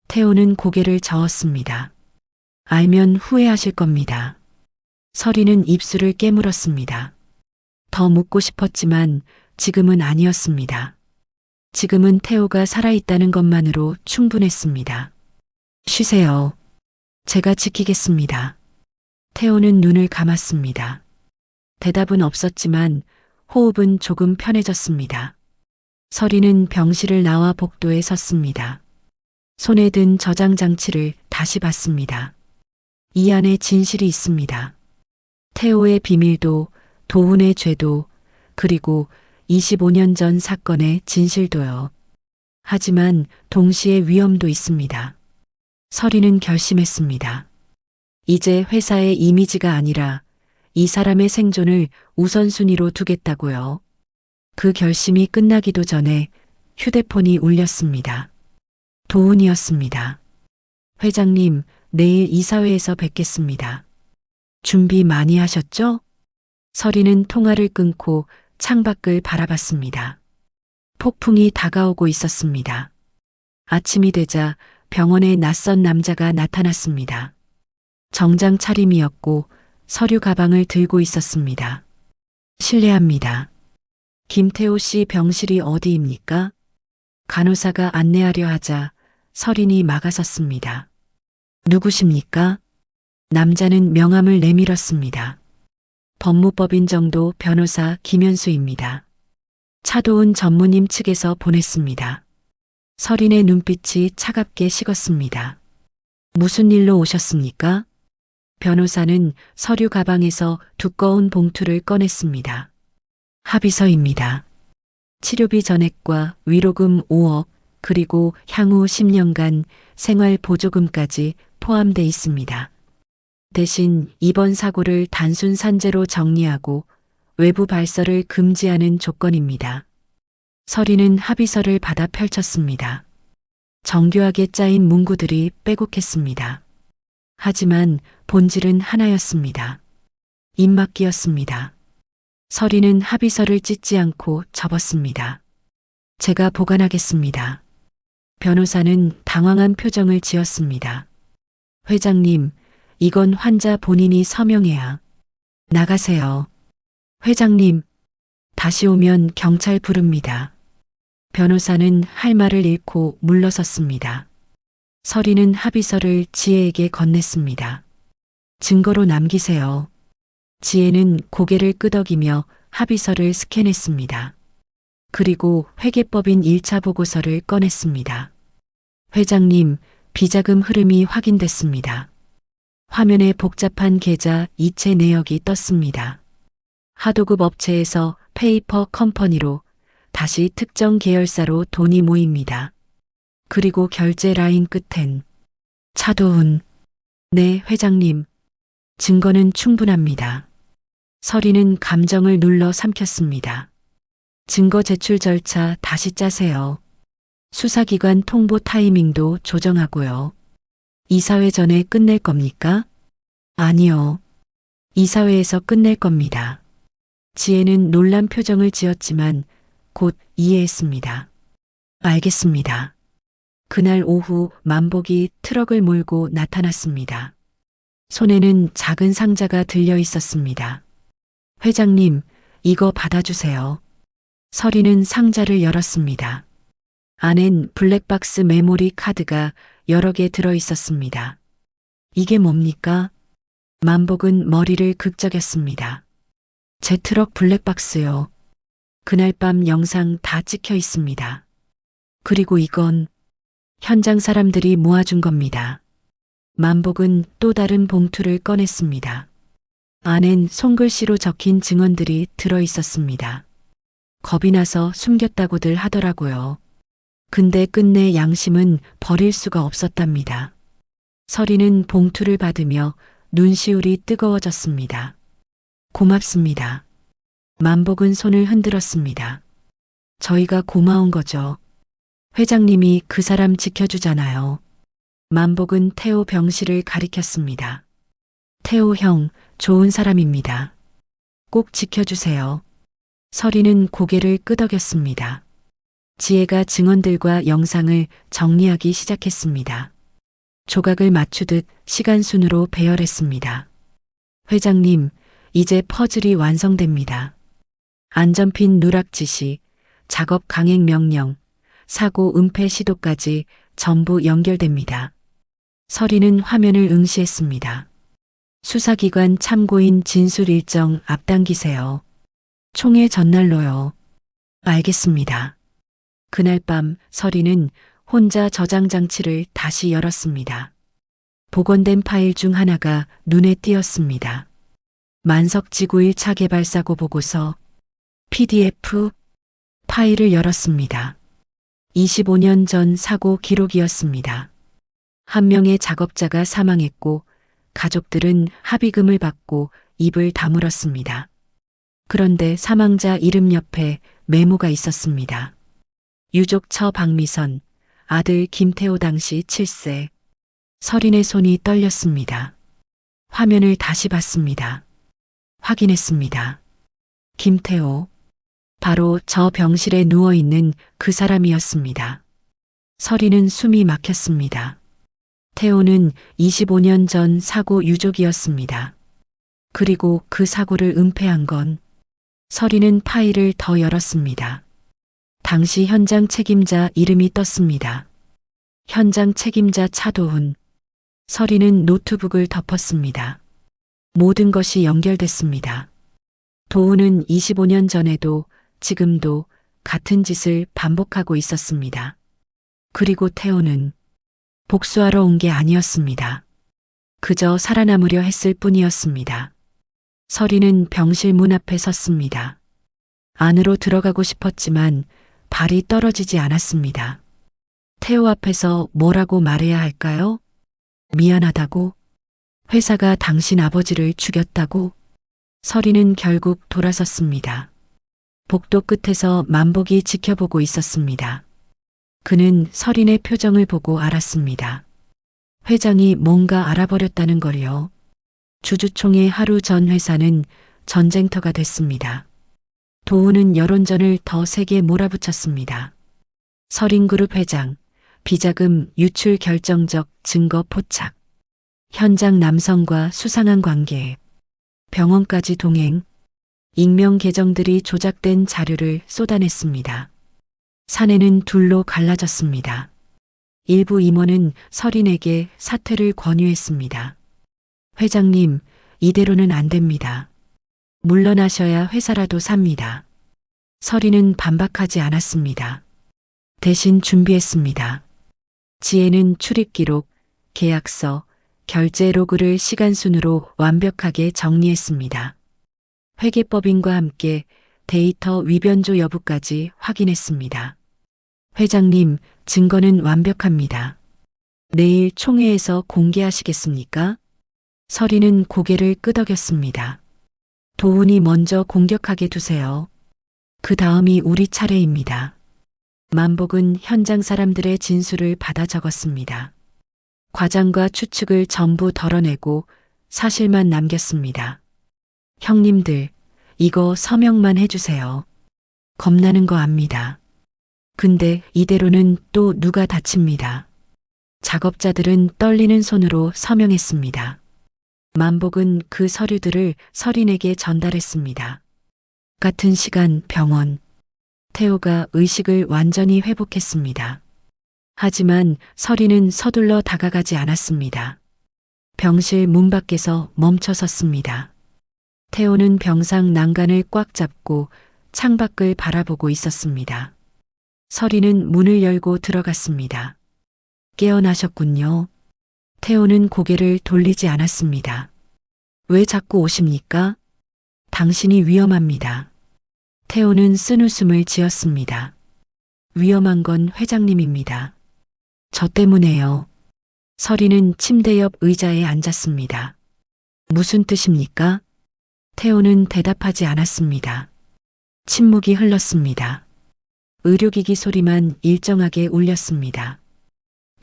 B: 태호는 고개를 저었습니다. 알면 후회하실 겁니다. 서리는 입술을 깨물었습니다. 더 묻고 싶었지만 지금은 아니었습니다. 지금은 태호가 살아있다는 것만으로 충분했습니다. 쉬세요. 제가 지키겠습니다. 태호는 눈을 감았습니다. 대답은 없었지만 호흡은 조금 편해졌습니다. 서리는 병실을 나와 복도에 섰습니다. 손에 든 저장 장치를 다시 봤습니다. 이 안에 진실이 있습니다. 태호의 비밀도, 도훈의 죄도, 그리고 25년 전 사건의 진실도요. 하지만 동시에 위험도 있습니다. 서리는 결심했습니다. 이제 회사의 이미지가 아니라 이 사람의 생존을 우선순위로 두겠다고요. 그 결심이 끝나기도 전에 휴대폰이 울렸습니다. 도훈이었습니다. 회장님, 내일 이사회에서 뵙겠습니다. 준비 많이 하셨죠? 서리는 통화를 끊고 창밖을 바라봤습니다. 폭풍이 다가오고 있었습니다. 아침이 되자 병원에 낯선 남자가 나타났습니다. 정장 차림이었고 서류 가방을 들고 있었습니다. 실례합니다. 김태호 씨 병실이 어디입니까? 간호사가 안내하려 하자 서린이 막아섰습니다. 누구십니까? 남자는 명함을 내밀었습니다. 법무법인 정도 변호사 김현수입니다. 차도훈 전무님 측에서 보냈습니다. 서린의 눈빛이 차갑게 식었습니다. 무슨 일로 오셨습니까? 변호사는 서류 가방에서 두꺼운 봉투를 꺼냈습니다. 합의서입니다. 치료비 전액과 위로금 5억, 그리고 향후 10년간 생활 보조금까지 포함돼 있습니다. 대신 이번 사고를 단순 산재로 정리하고 외부 발설을 금지하는 조건입니다. 서리는 합의서를 받아 펼쳤습니다. 정교하게 짜인 문구들이 빼곡했습니다. 하지만 본질은 하나였습니다. 입막기였습니다. 서리는 합의서를 찢지 않고 접었습니다. 제가 보관하겠습니다. 변호사는 당황한 표정을 지었습니다. 회장님, 이건 환자 본인이 서명해야. 나가세요. 회장님, 다시 오면 경찰 부릅니다. 변호사는 할 말을 잃고 물러섰습니다. 서리는 합의서를 지혜에게 건넸습니다. 증거로 남기세요. 지혜는 고개를 끄덕이며 합의서를 스캔했습니다. 그리고 회계법인 1차 보고서를 꺼냈습니다. 회장님, 비자금 흐름이 확인됐습니다. 화면에 복잡한 계좌 이체 내역이 떴습니다. 하도급 업체에서 페이퍼 컴퍼니로 다시 특정 계열사로 돈이 모입니다. 그리고 결제 라인 끝엔 차도훈. 네, 회장님. 증거는 충분합니다. 서리는 감정을 눌러 삼켰습니다. 증거 제출 절차 다시 짜세요. 수사기관 통보 타이밍도 조정하고요. 이사회 전에 끝낼 겁니까? 아니요. 이사회에서 끝낼 겁니다. 지혜는 놀란 표정을 지었지만 곧 이해했습니다. 알겠습니다. 그날 오후 만복이 트럭을 몰고 나타났습니다. 손에는 작은 상자가 들려 있었습니다. 회장님, 이거 받아주세요. 서리는 상자를 열었습니다. 안엔 블랙박스 메모리 카드가 여러 개 들어 있었습니다. 이게 뭡니까? 만복은 머리를 극적였습니다. 제 트럭 블랙박스요. 그날 밤 영상 다 찍혀 있습니다. 그리고 이건 현장 사람들이 모아준 겁니다. 만복은 또 다른 봉투를 꺼냈습니다. 안엔 손글씨로 적힌 증언들이 들어 있었습니다. 겁이 나서 숨겼다고들 하더라고요. 근데 끝내 양심은 버릴 수가 없었답니다. 서리는 봉투를 받으며 눈시울이 뜨거워졌습니다. 고맙습니다. 만복은 손을 흔들었습니다. 저희가 고마운 거죠. 회장님이 그 사람 지켜주잖아요. 만복은 태호 병실을 가리켰습니다. 태호 형, 좋은 사람입니다. 꼭 지켜주세요. 서리는 고개를 끄덕였습니다. 지혜가 증언들과 영상을 정리하기 시작했습니다. 조각을 맞추듯 시간순으로 배열했습니다. 회장님, 이제 퍼즐이 완성됩니다. 안전핀 누락 지시, 작업 강행 명령, 사고 은폐 시도까지 전부 연결됩니다. 서리는 화면을 응시했습니다. 수사기관 참고인 진술 일정 앞당기세요. 총회 전날로요. 알겠습니다. 그날 밤 서리는 혼자 저장 장치를 다시 열었습니다. 복원된 파일 중 하나가 눈에 띄었습니다. 만석지구 1차 개발 사고 보고서 PDF 파일을 열었습니다. 25년 전 사고 기록이었습니다. 한 명의 작업자가 사망했고 가족들은 합의금을 받고 입을 다물었습니다. 그런데 사망자 이름 옆에 메모가 있었습니다. 유족 처 박미선, 아들 김태호 당시 7세. 서린의 손이 떨렸습니다. 화면을 다시 봤습니다. 확인했습니다. 김태호. 바로 저 병실에 누워있는 그 사람이었습니다. 서리는 숨이 막혔습니다. 태호는 25년 전 사고 유족이었습니다. 그리고 그 사고를 은폐한 건 서리는 파일을 더 열었습니다. 당시 현장 책임자 이름이 떴습니다. 현장 책임자 차도훈. 서리는 노트북을 덮었습니다. 모든 것이 연결됐습니다. 도훈은 25년 전에도 지금도 같은 짓을 반복하고 있었습니다. 그리고 태호는 복수하러 온 게 아니었습니다. 그저 살아남으려 했을 뿐이었습니다. 서리는 병실 문 앞에 섰습니다. 안으로 들어가고 싶었지만 발이 떨어지지 않았습니다. 태호 앞에서 뭐라고 말해야 할까요? 미안하다고? 회사가 당신 아버지를 죽였다고? 서리는 결국 돌아섰습니다. 복도 끝에서 만복이 지켜보고 있었습니다. 그는 서린의 표정을 보고 알았습니다. 회장이 뭔가 알아버렸다는 걸요. 주주총회 하루 전 회사는 전쟁터가 됐습니다. 도우는 여론전을 더 세게 몰아붙였습니다. 서린그룹 회장, 비자금 유출 결정적 증거 포착, 현장 남성과 수상한 관계, 병원까지 동행, 익명 계정들이 조작된 자료를 쏟아냈습니다. 사내는 둘로 갈라졌습니다. 일부 임원은 서린에게 사퇴를 권유했습니다. 회장님, 이대로는 안 됩니다. 물러나셔야 회사라도 삽니다. 서린은 반박하지 않았습니다. 대신 준비했습니다. 지혜는 출입 기록, 계약서, 결제 로그를 시간순으로 완벽하게 정리했습니다. 회계법인과 함께 데이터 위변조 여부까지 확인했습니다. 회장님, 증거는 완벽합니다. 내일 총회에서 공개하시겠습니까? 서리는 고개를 끄덕였습니다. 도훈이 먼저 공격하게 두세요. 그 다음이 우리 차례입니다. 만복은 현장 사람들의 진술을 받아 적었습니다. 과장과 추측을 전부 덜어내고 사실만 남겼습니다. 형님들, 이거 서명만 해주세요. 겁나는 거 압니다. 근데 이대로는 또 누가 다칩니다. 작업자들은 떨리는 손으로 서명했습니다. 만복은 그 서류들을 서린에게 전달했습니다. 같은 시간 병원. 태호가 의식을 완전히 회복했습니다. 하지만 서린은 서둘러 다가가지 않았습니다. 병실 문 밖에서 멈춰 섰습니다. 태호는 병상 난간을 꽉 잡고 창밖을 바라보고 있었습니다. 서린은 문을 열고 들어갔습니다. 깨어나셨군요. 태호는 고개를 돌리지 않았습니다. 왜 자꾸 오십니까? 당신이 위험합니다. 태호는 쓴웃음을 지었습니다. 위험한 건 회장님입니다. 저 때문에요. 서린은 침대 옆 의자에 앉았습니다. 무슨 뜻입니까? 태호는 대답하지 않았습니다. 침묵이 흘렀습니다. 의료기기 소리만 일정하게 울렸습니다.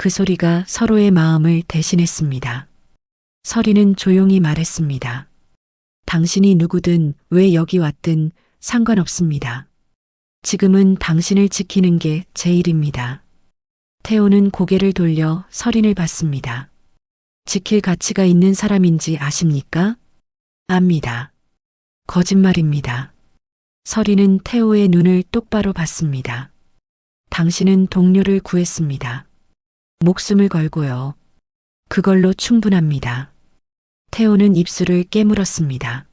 B: 그 소리가 서로의 마음을 대신했습니다. 서리는 조용히 말했습니다. 당신이 누구든 왜 여기 왔든 상관없습니다. 지금은 당신을 지키는 게 제 일입니다. 태호는 고개를 돌려 서린을 봤습니다. 지킬 가치가 있는 사람인지 아십니까? 압니다. 거짓말입니다. 서린은 태호의 눈을 똑바로 봤습니다. 당신은 동료를 구했습니다. 목숨을 걸고요. 그걸로 충분합니다. 태호는 입술을 깨물었습니다.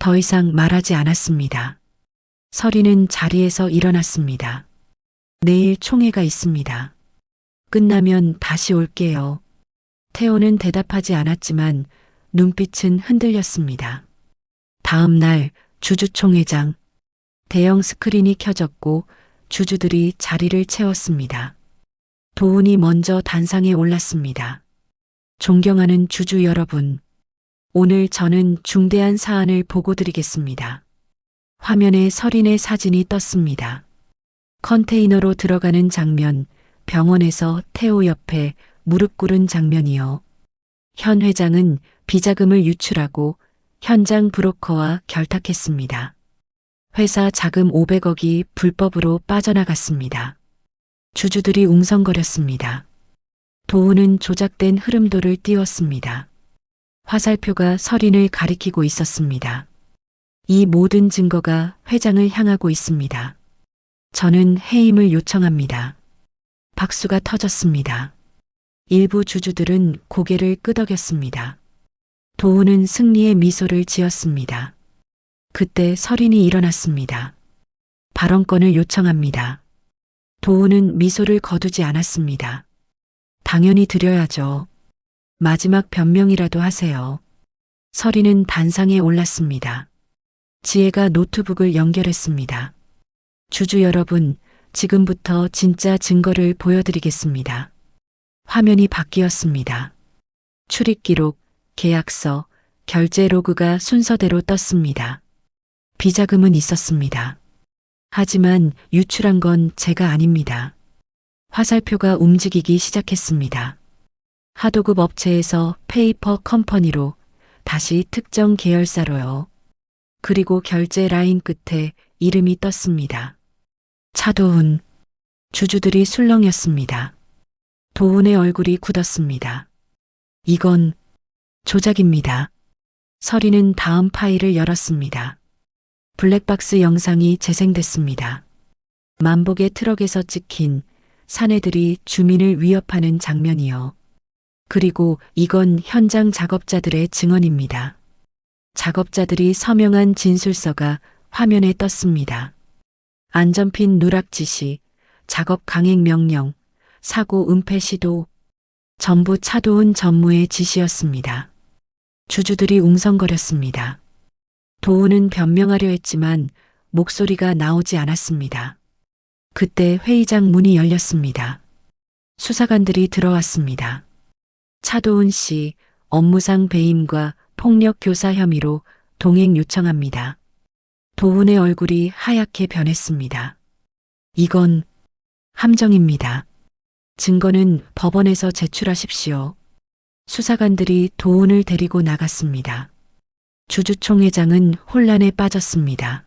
B: 더 이상 말하지 않았습니다. 서린은 자리에서 일어났습니다. 내일 총회가 있습니다. 끝나면 다시 올게요. 태호는 대답하지 않았지만 눈빛은 흔들렸습니다. 다음 날 주주총회장. 대형 스크린이 켜졌고 주주들이 자리를 채웠습니다. 도훈이 먼저 단상에 올랐습니다. 존경하는 주주 여러분, 오늘 저는 중대한 사안을 보고드리겠습니다. 화면에 서린의 사진이 떴습니다. 컨테이너로 들어가는 장면, 병원에서 태호 옆에 무릎 꿇은 장면이요. 현 회장은 비자금을 유출하고 현장 브로커와 결탁했습니다. 회사 자금 500억이 불법으로 빠져나갔습니다. 주주들이 웅성거렸습니다. 도훈은 조작된 흐름도를 띄웠습니다. 화살표가 서린을 가리키고 있었습니다. 이 모든 증거가 회장을 향하고 있습니다. 저는 해임을 요청합니다. 박수가 터졌습니다. 일부 주주들은 고개를 끄덕였습니다. 도훈은 승리의 미소를 지었습니다. 그때 서린이 일어났습니다. 발언권을 요청합니다. 도훈은 미소를 거두지 않았습니다. 당연히 드려야죠. 마지막 변명이라도 하세요. 서린은 단상에 올랐습니다. 지혜가 노트북을 연결했습니다. 주주 여러분, 지금부터 진짜 증거를 보여드리겠습니다. 화면이 바뀌었습니다. 출입 기록, 계약서, 결제 로그가 순서대로 떴습니다. 비자금은 있었습니다. 하지만 유출한 건 제가 아닙니다. 화살표가 움직이기 시작했습니다. 하도급 업체에서 페이퍼 컴퍼니로 다시 특정 계열사로요. 그리고 결제 라인 끝에 이름이 떴습니다. 차도훈. 주주들이 술렁였습니다. 도훈의 얼굴이 굳었습니다. 이건 조작입니다. 서린은 다음 파일을 열었습니다. 블랙박스 영상이 재생됐습니다. 만복의 트럭에서 찍힌 사내들이 주민을 위협하는 장면이요. 그리고 이건 현장 작업자들의 증언입니다. 작업자들이 서명한 진술서가 화면에 떴습니다. 안전핀 누락 지시, 작업 강행 명령, 사고 은폐 시도, 전부 차도훈 전무의 지시였습니다. 주주들이 웅성거렸습니다. 도훈은 변명하려 했지만 목소리가 나오지 않았습니다. 그때 회의장 문이 열렸습니다. 수사관들이 들어왔습니다. 차도훈 씨, 업무상 배임과 폭력 교사 혐의로 동행 요청합니다. 도훈의 얼굴이 하얗게 변했습니다. 이건 함정입니다. 증거는 법원에서 제출하십시오. 수사관들이 도훈을 데리고 나갔습니다. 주주총회장은 혼란에 빠졌습니다.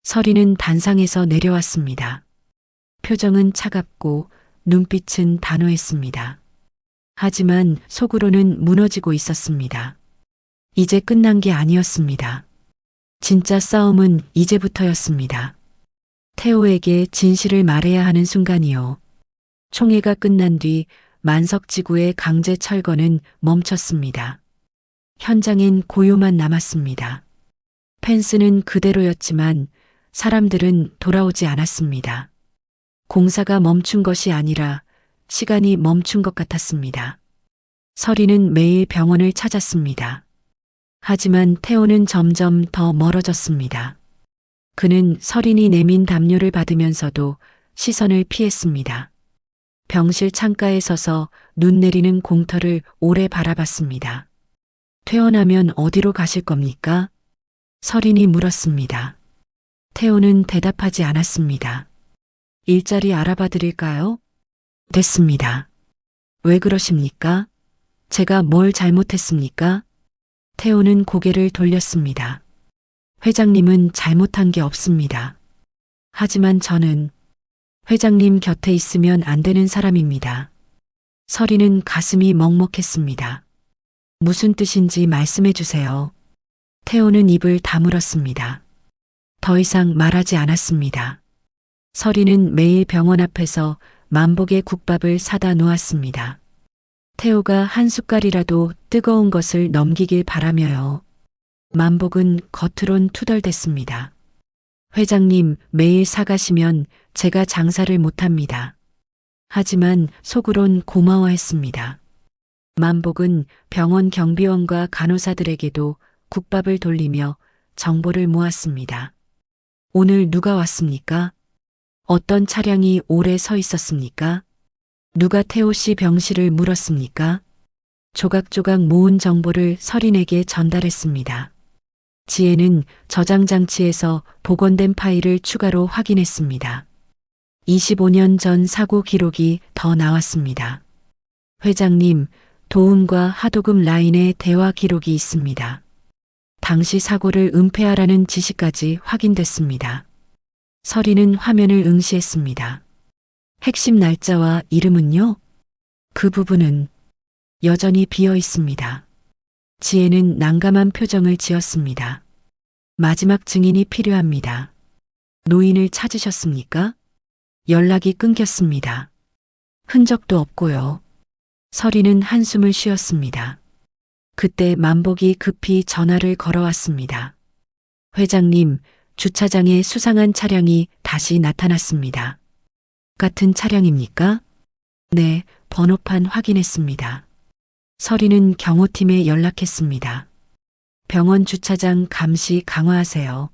B: 서린은 단상에서 내려왔습니다. 표정은 차갑고 눈빛은 단호했습니다. 하지만 속으로는 무너지고 있었습니다. 이제 끝난 게 아니었습니다. 진짜 싸움은 이제부터였습니다. 태호에게 진실을 말해야 하는 순간이요. 총회가 끝난 뒤 만석지구의 강제 철거는 멈췄습니다. 현장엔 고요만 남았습니다. 펜스는 그대로였지만 사람들은 돌아오지 않았습니다. 공사가 멈춘 것이 아니라 시간이 멈춘 것 같았습니다. 서린은 매일 병원을 찾았습니다. 하지만 태호는 점점 더 멀어졌습니다. 그는 서린이 내민 담요를 받으면서도 시선을 피했습니다. 병실 창가에 서서 눈 내리는 공터를 오래 바라봤습니다. 퇴원하면 어디로 가실 겁니까? 서린이 물었습니다. 태호는 대답하지 않았습니다. 일자리 알아봐 드릴까요? 됐습니다. 왜 그러십니까? 제가 뭘 잘못했습니까? 태호는 고개를 돌렸습니다. 회장님은 잘못한 게 없습니다. 하지만 저는 회장님 곁에 있으면 안 되는 사람입니다. 서리는 가슴이 먹먹했습니다. 무슨 뜻인지 말씀해 주세요. 태호는 입을 다물었습니다. 더 이상 말하지 않았습니다. 서리는 매일 병원 앞에서 만복의 국밥을 사다 놓았습니다. 태호가 한 숟갈이라도 뜨거운 것을 넘기길 바라며요. 만복은 겉으론 투덜댔습니다. 회장님 매일 사가시면 제가 장사를 못합니다. 하지만 속으론 고마워했습니다. 만복은 병원 경비원과 간호사들에게도 국밥을 돌리며 정보를 모았습니다. 오늘 누가 왔습니까? 어떤 차량이 오래 서 있었습니까? 누가 태호 씨 병실을 물었습니까? 조각조각 모은 정보를 서린에게 전달했습니다. 지혜는 저장 장치에서 복원된 파일을 추가로 확인했습니다. 25년 전 사고 기록이 더 나왔습니다. 회장님, 도움과 하도급 라인의 대화 기록이 있습니다. 당시 사고를 은폐하라는 지시까지 확인됐습니다. 서리는 화면을 응시했습니다. 핵심 날짜와 이름은요? 그 부분은 여전히 비어 있습니다. 지혜는 난감한 표정을 지었습니다. 마지막 증인이 필요합니다. 노인을 찾으셨습니까? 연락이 끊겼습니다. 흔적도 없고요. 서리는 한숨을 쉬었습니다. 그때 만복이 급히 전화를 걸어왔습니다. 회장님, 주차장에 수상한 차량이 다시 나타났습니다. 같은 차량입니까? 네, 번호판 확인했습니다. 서리는 경호팀에 연락했습니다. 병원 주차장 감시 강화하세요.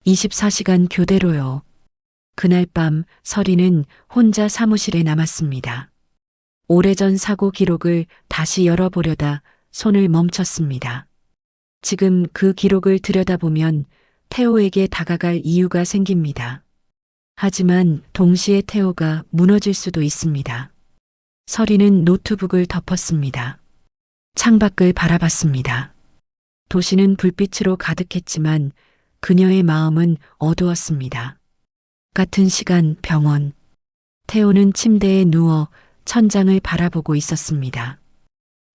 B: 24시간 교대로요. 그날 밤 서리는 혼자 사무실에 남았습니다. 오래전 사고 기록을 다시 열어보려다 손을 멈췄습니다. 지금 그 기록을 들여다보면 태호에게 다가갈 이유가 생깁니다. 하지만 동시에 태호가 무너질 수도 있습니다. 서리는 노트북을 덮었습니다. 창밖을 바라봤습니다. 도시는 불빛으로 가득했지만 그녀의 마음은 어두웠습니다. 같은 시간 병원. 태호는 침대에 누워 천장을 바라보고 있었습니다.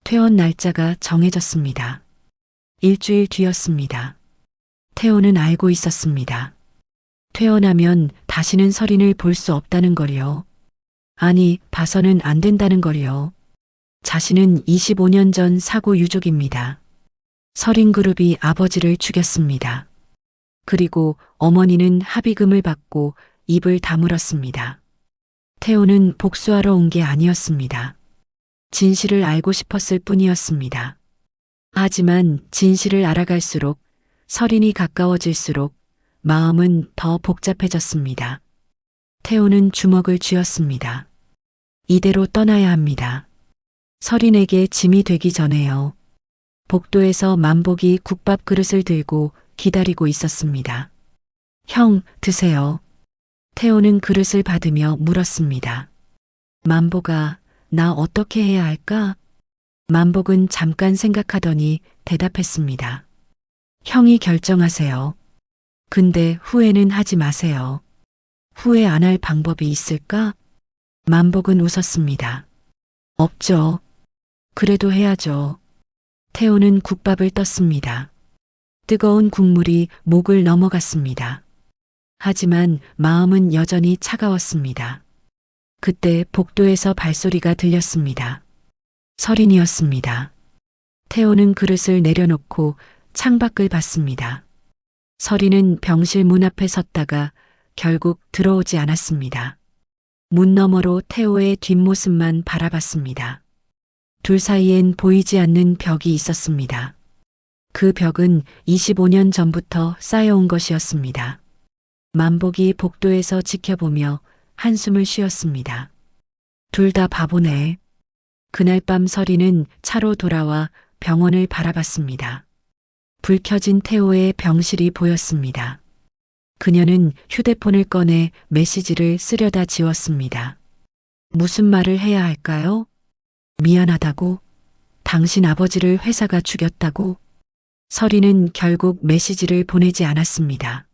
B: 퇴원 날짜가 정해졌습니다. 일주일 뒤였습니다. 태호는 알고 있었습니다. 퇴원하면 다시는 서린을 볼 수 없다는 걸요. 아니, 봐서는 안 된다는 걸요. 자신은 25년 전 사고 유족입니다. 서린그룹이 아버지를 죽였습니다. 그리고 어머니는 합의금을 받고 입을 다물었습니다. 태호는 복수하러 온 게 아니었습니다. 진실을 알고 싶었을 뿐이었습니다. 하지만 진실을 알아갈수록 서린이 가까워질수록 마음은 더 복잡해졌습니다. 태호는 주먹을 쥐었습니다. 이대로 떠나야 합니다. 서린에게 짐이 되기 전에요. 복도에서 만복이 국밥 그릇을 들고 기다리고 있었습니다. 형, 드세요. 태호는 그릇을 받으며 물었습니다. 만복아, 나 어떻게 해야 할까? 만복은 잠깐 생각하더니 대답했습니다. 형이 결정하세요. 근데 후회는 하지 마세요. 후회 안 할 방법이 있을까? 만복은 웃었습니다. 없죠. 그래도 해야죠. 태호는 국밥을 떴습니다. 뜨거운 국물이 목을 넘어갔습니다. 하지만 마음은 여전히 차가웠습니다. 그때 복도에서 발소리가 들렸습니다. 서린이었습니다. 태호는 그릇을 내려놓고 창밖을 봤습니다. 서린은 병실 문 앞에 섰다가 결국 들어오지 않았습니다. 문 너머로 태호의 뒷모습만 바라봤습니다. 둘 사이엔 보이지 않는 벽이 있었습니다. 그 벽은 25년 전부터 쌓여온 것이었습니다. 만복이 복도에서 지켜보며 한숨을 쉬었습니다. 둘 다 바보네. 그날 밤 서리는 차로 돌아와 병원을 바라봤습니다. 불 켜진 태호의 병실이 보였습니다. 그녀는 휴대폰을 꺼내 메시지를 쓰려다 지웠습니다. 무슨 말을 해야 할까요? 미안하다고? 당신 아버지를 회사가 죽였다고? 서린은 결국 메시지를 보내지 않았습니다.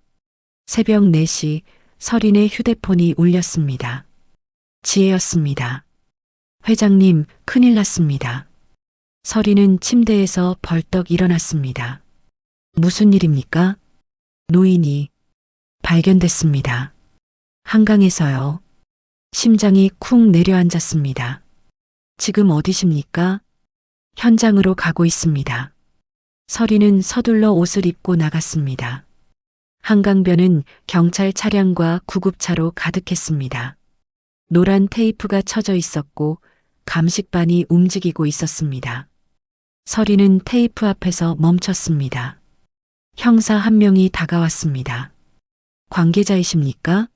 B: 새벽 4시 서린의 휴대폰이 울렸습니다. 지혜였습니다. 회장님, 큰일 났습니다. 서린은 침대에서 벌떡 일어났습니다. 무슨 일입니까? 노인이 발견됐습니다. 한강에서요. 심장이 쿵 내려앉았습니다. 지금 어디십니까? 현장으로 가고 있습니다. 서린은 서둘러 옷을 입고 나갔습니다. 한강변은 경찰 차량과 구급차로 가득했습니다. 노란 테이프가 쳐져 있었고 감식반이 움직이고 있었습니다. 서린은 테이프 앞에서 멈췄습니다. 형사 한 명이 다가왔습니다. 관계자이십니까?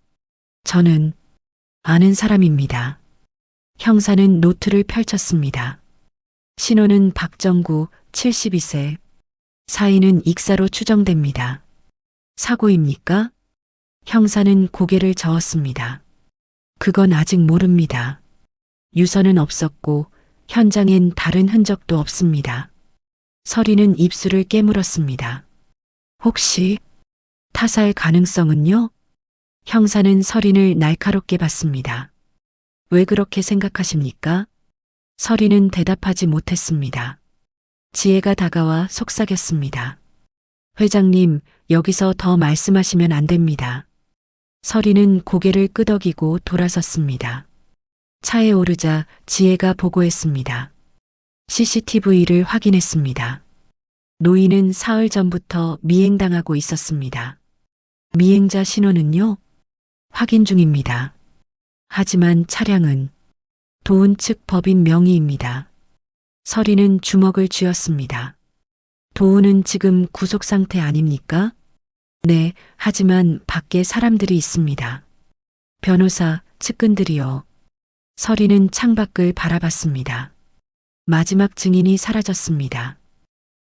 B: 저는 아는 사람입니다. 형사는 노트를 펼쳤습니다. 신원은 박정구 72세. 사인은 익사로 추정됩니다. 사고입니까? 형사는 고개를 저었습니다. 그건 아직 모릅니다. 유서는 없었고 현장엔 다른 흔적도 없습니다. 서린은 입술을 깨물었습니다. 혹시 타살 가능성은요? 형사는 서린을 날카롭게 봤습니다. 왜 그렇게 생각하십니까? 서린은 대답하지 못했습니다. 지혜가 다가와 속삭였습니다. 회장님, 여기서 더 말씀하시면 안 됩니다. 서린은 고개를 끄덕이고 돌아섰습니다. 차에 오르자 지혜가 보고했습니다. CCTV를 확인했습니다. 노인은 사흘 전부터 미행당하고 있었습니다. 미행자 신원은요? 확인 중입니다. 하지만 차량은 도은 측 법인 명의입니다. 서린은 주먹을 쥐었습니다. 도은은 지금 구속 상태 아닙니까? 네, 하지만 밖에 사람들이 있습니다. 변호사, 측근들이요. 서린은 창밖을 바라봤습니다. 마지막 증인이 사라졌습니다.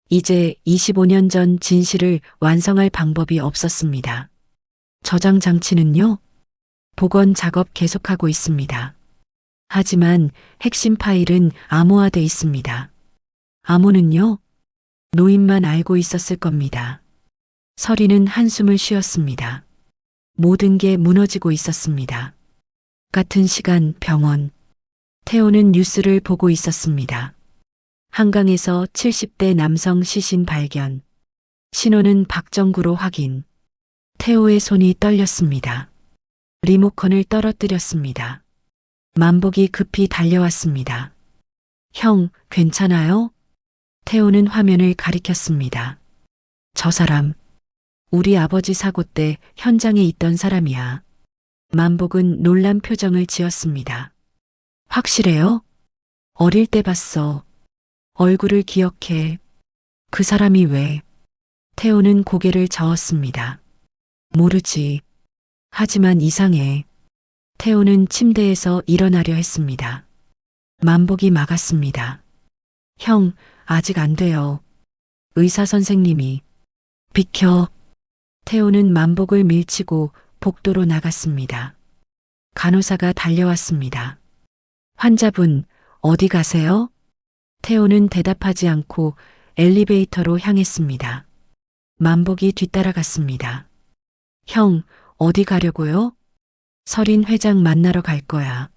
B: 이제 25년 전 진실을 완성할 방법이 없었습니다. 저장 장치는요? 복원 작업 계속하고 있습니다. 하지만 핵심 파일은 암호화돼 있습니다. 암호는요? 노인만 알고 있었을 겁니다. 서린은 한숨을 쉬었습니다. 모든 게 무너지고 있었습니다. 같은 시간 병원. 태호는 뉴스를 보고 있었습니다. 한강에서 70대 남성 시신 발견. 신원은 박정구로 확인. 태호의 손이 떨렸습니다. 리모컨을 떨어뜨렸습니다. 만복이 급히 달려왔습니다. 형, 괜찮아요? 태호는 화면을 가리켰습니다. 저 사람, 우리 아버지 사고 때 현장에 있던 사람이야. 만복은 놀란 표정을 지었습니다. 확실해요? 어릴 때 봤어. 얼굴을 기억해. 그 사람이 왜? 태호는 고개를 저었습니다. 모르지. 하지만 이상해. 태호는 침대에서 일어나려 했습니다. 만복이 막았습니다. 형, 아직 안 돼요. 의사 선생님이. 비켜. 태호는 만복을 밀치고 복도로 나갔습니다. 간호사가 달려왔습니다. 환자분, 어디 가세요? 태호는 대답하지 않고 엘리베이터로 향했습니다. 만복이 뒤따라갔습니다. 형, 어디 가려고요? 서린 회장 만나러 갈 거야.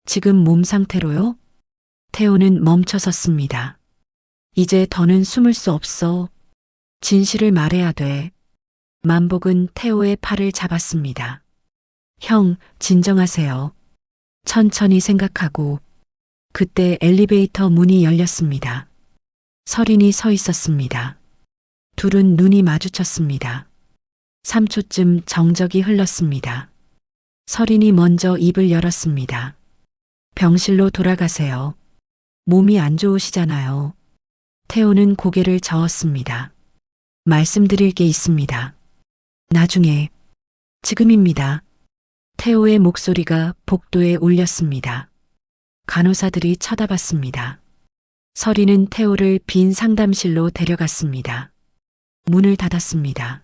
B: 지금 몸 상태로요? 태호는 멈춰섰습니다. 이제 더는 숨을 수 없어. 진실을 말해야 돼. 만복은 태호의 팔을 잡았습니다. 형, 진정하세요. 천천히 생각하고. 그때 엘리베이터 문이 열렸습니다. 서린이 서 있었습니다. 둘은 눈이 마주쳤습니다. 3초쯤 정적이 흘렀습니다. 서린이 먼저 입을 열었습니다. 병실로 돌아가세요. 몸이 안 좋으시잖아요. 태호는 고개를 저었습니다. 말씀드릴 게 있습니다. 나중에. 지금입니다. 태호의 목소리가 복도에 울렸습니다. 간호사들이 쳐다봤습니다. 서린은 태호를 빈 상담실로 데려갔습니다. 문을 닫았습니다.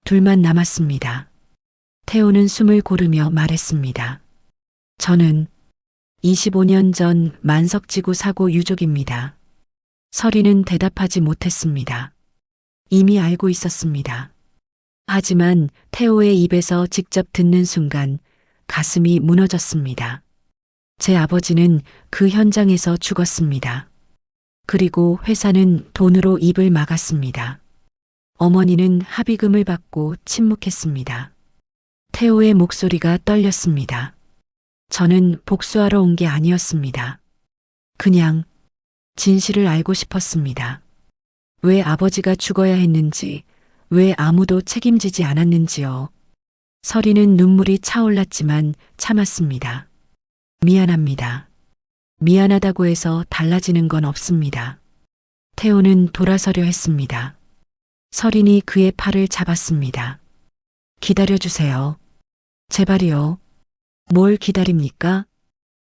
B: 둘만 남았습니다. 태호는 숨을 고르며 말했습니다. 저는 25년 전 만석지구 사고 유족입니다. 서리는 대답하지 못했습니다. 이미 알고 있었습니다. 하지만 태호의 입에서 직접 듣는 순간 가슴이 무너졌습니다. 제 아버지는 그 현장에서 죽었습니다. 그리고 회사는 돈으로 입을 막았습니다. 어머니는 합의금을 받고 침묵했습니다. 태호의 목소리가 떨렸습니다. 저는 복수하러 온 게 아니었습니다. 그냥 진실을 알고 싶었습니다. 왜 아버지가 죽어야 했는지, 왜 아무도 책임지지 않았는지요. 서리는 눈물이 차올랐지만 참았습니다. 미안합니다. 미안하다고 해서 달라지는 건 없습니다. 태호는 돌아서려 했습니다. 서린이 그의 팔을 잡았습니다. 기다려주세요. 제발이요. 뭘 기다립니까?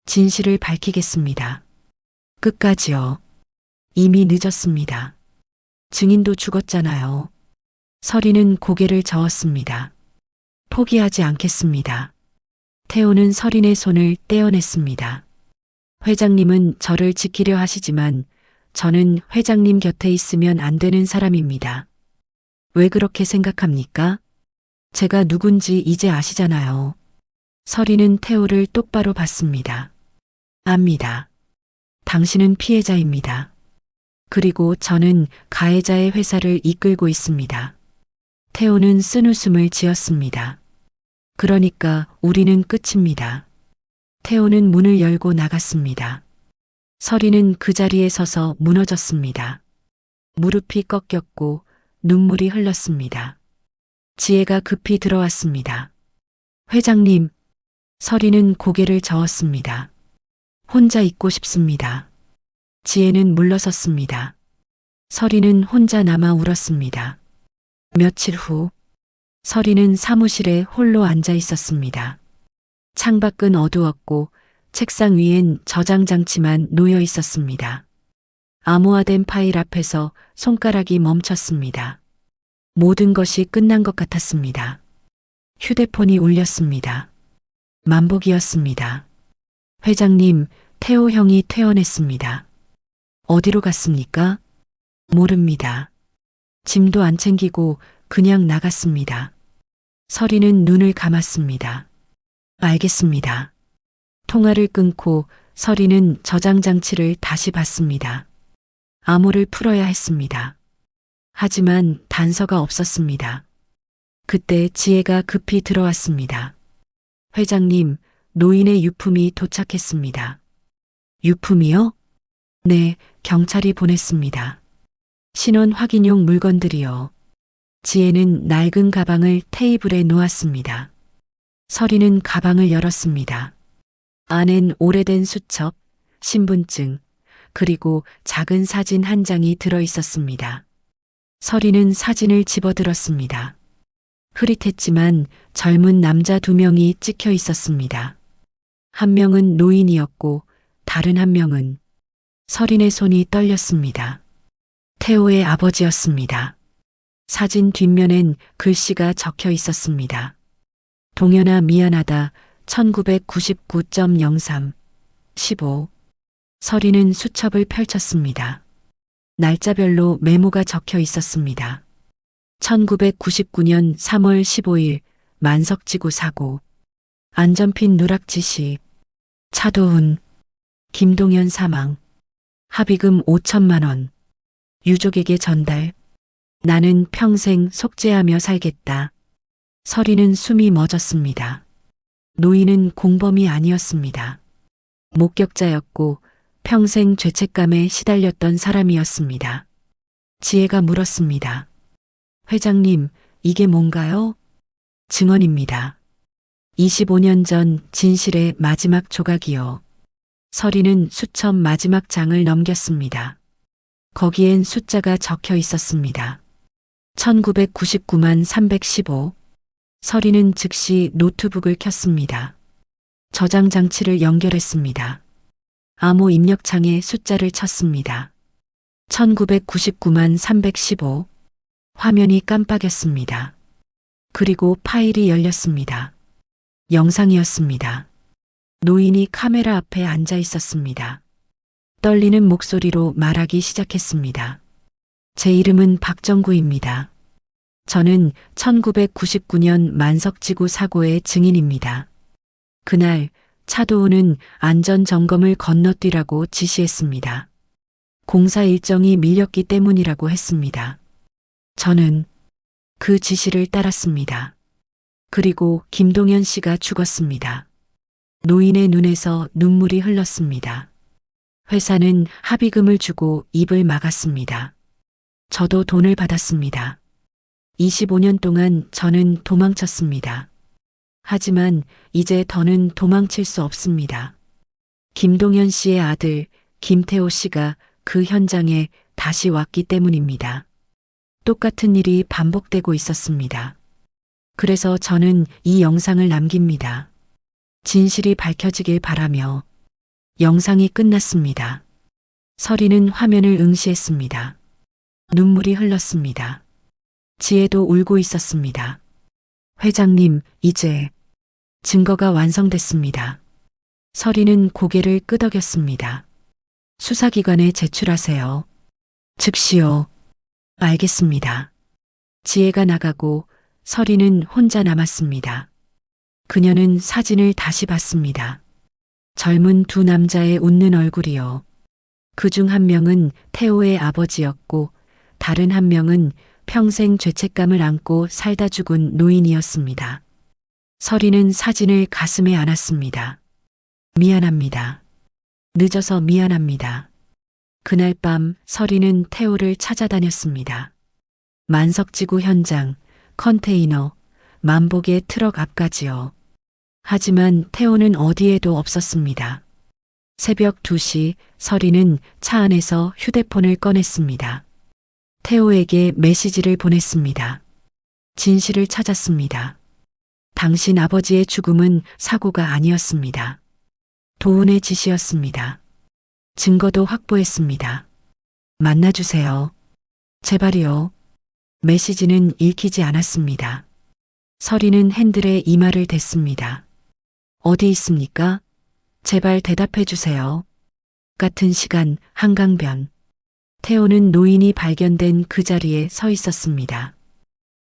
B: 진실을 밝히겠습니다. 끝까지요. 이미 늦었습니다. 증인도 죽었잖아요. 서리는 고개를 저었습니다. 포기하지 않겠습니다. 태호는 서린의 손을 떼어냈습니다. 회장님은 저를 지키려 하시지만 저는 회장님 곁에 있으면 안 되는 사람입니다. 왜 그렇게 생각합니까? 제가 누군지 이제 아시잖아요. 서리는 태호를 똑바로 봤습니다. 압니다. 당신은 피해자입니다. 그리고 저는 가해자의 회사를 이끌고 있습니다. 태호는 쓴웃음을 지었습니다. 그러니까 우리는 끝입니다. 태호는 문을 열고 나갔습니다. 서리는 그 자리에 서서 무너졌습니다. 무릎이 꺾였고 눈물이 흘렀습니다. 지혜가 급히 들어왔습니다. 회장님, 서리는 고개를 저었습니다. 혼자 있고 싶습니다. 지혜는 물러섰습니다. 서리는 혼자 남아 울었습니다. 며칠 후, 서리는 사무실에 홀로 앉아 있었습니다. 창밖은 어두웠고 책상 위엔 저장 장치만 놓여 있었습니다. 암호화된 파일 앞에서 손가락이 멈췄습니다. 모든 것이 끝난 것 같았습니다. 휴대폰이 울렸습니다. 만복이었습니다. 회장님, 태호 형이 퇴원했습니다. 어디로 갔습니까? 모릅니다. 짐도 안 챙기고 그냥 나갔습니다. 서리는 눈을 감았습니다. 알겠습니다. 통화를 끊고 서리는 저장 장치를 다시 봤습니다. 암호를 풀어야 했습니다. 하지만 단서가 없었습니다. 그때 지혜가 급히 들어왔습니다. 회장님, 노인의 유품이 도착했습니다. 유품이요? 네, 경찰이 보냈습니다. 신원 확인용 물건들이요. 지혜는 낡은 가방을 테이블에 놓았습니다. 서리는 가방을 열었습니다. 안엔 오래된 수첩, 신분증, 그리고 작은 사진 한 장이 들어 있었습니다. 서리는 사진을 집어들었습니다. 흐릿했지만 젊은 남자 2명이 찍혀 있었습니다. 한 명은 노인이었고 다른 한 명은 서린의 손이 떨렸습니다. 태호의 아버지였습니다. 사진 뒷면엔 글씨가 적혀 있었습니다. 동현아 미안하다 1999.03 15 서리는 수첩을 펼쳤습니다. 날짜별로 메모가 적혀 있었습니다. 1999년 3월 15일 만석지구 사고 안전핀 누락 지시 차도훈 김동현 사망 합의금 5천만 원 유족에게 전달 나는 평생 속죄하며 살겠다. 서리는 숨이 멎었습니다. 노인은 공범이 아니었습니다. 목격자였고 평생 죄책감에 시달렸던 사람이었습니다. 지혜가 물었습니다. 회장님, 이게 뭔가요? 증언입니다. 25년 전 진실의 마지막 조각이요. 서리는 수첩 마지막 장을 넘겼습니다. 거기엔 숫자가 적혀 있었습니다. 1999만 315. 서리는 즉시 노트북을 켰습니다. 저장 장치를 연결했습니다. 암호 입력창에 숫자를 쳤습니다. 1999만 315. 화면이 깜빡였습니다. 그리고 파일이 열렸습니다. 영상이었습니다. 노인이 카메라 앞에 앉아 있었습니다. 떨리는 목소리로 말하기 시작했습니다. 제 이름은 박정구입니다. 저는 1999년 만석지구 사고의 증인입니다. 그날 차도우는 안전점검을 건너뛰라고 지시했습니다. 공사 일정이 밀렸기 때문이라고 했습니다. 저는 그 지시를 따랐습니다. 그리고 김동현 씨가 죽었습니다. 노인의 눈에서 눈물이 흘렀습니다. 회사는 합의금을 주고 입을 막았습니다. 저도 돈을 받았습니다. 25년 동안 저는 도망쳤습니다. 하지만 이제 더는 도망칠 수 없습니다. 김동현 씨의 아들 김태호 씨가 그 현장에 다시 왔기 때문입니다. 똑같은 일이 반복되고 있었습니다. 그래서 저는 이 영상을 남깁니다. 진실이 밝혀지길 바라며. 영상이 끝났습니다. 서리는 화면을 응시했습니다. 눈물이 흘렀습니다. 지혜도 울고 있었습니다. 회장님, 이제 증거가 완성됐습니다. 서리는 고개를 끄덕였습니다. 수사기관에 제출하세요. 즉시요. 알겠습니다. 지혜가 나가고 서리는 혼자 남았습니다. 그녀는 사진을 다시 봤습니다. 젊은 두 남자의 웃는 얼굴이요. 그중 한 명은 태호의 아버지였고 다른 한 명은 평생 죄책감을 안고 살다 죽은 노인이었습니다. 서리는 사진을 가슴에 안았습니다. 미안합니다. 늦어서 미안합니다. 그날 밤 서리는 태호를 찾아다녔습니다. 만석지구 현장, 컨테이너, 만복의 트럭 앞까지요. 하지만 태호는 어디에도 없었습니다. 새벽 2시 서리는 차 안에서 휴대폰을 꺼냈습니다. 태호에게 메시지를 보냈습니다. 진실을 찾았습니다. 당신 아버지의 죽음은 사고가 아니었습니다. 도운의 지시였습니다. 증거도 확보했습니다. 만나주세요. 제발이요. 메시지는 읽히지 않았습니다. 서리는 핸들에 이마를 댔습니다. 어디 있습니까? 제발 대답해 주세요. 같은 시간 한강변. 태호는 노인이 발견된 그 자리에 서 있었습니다.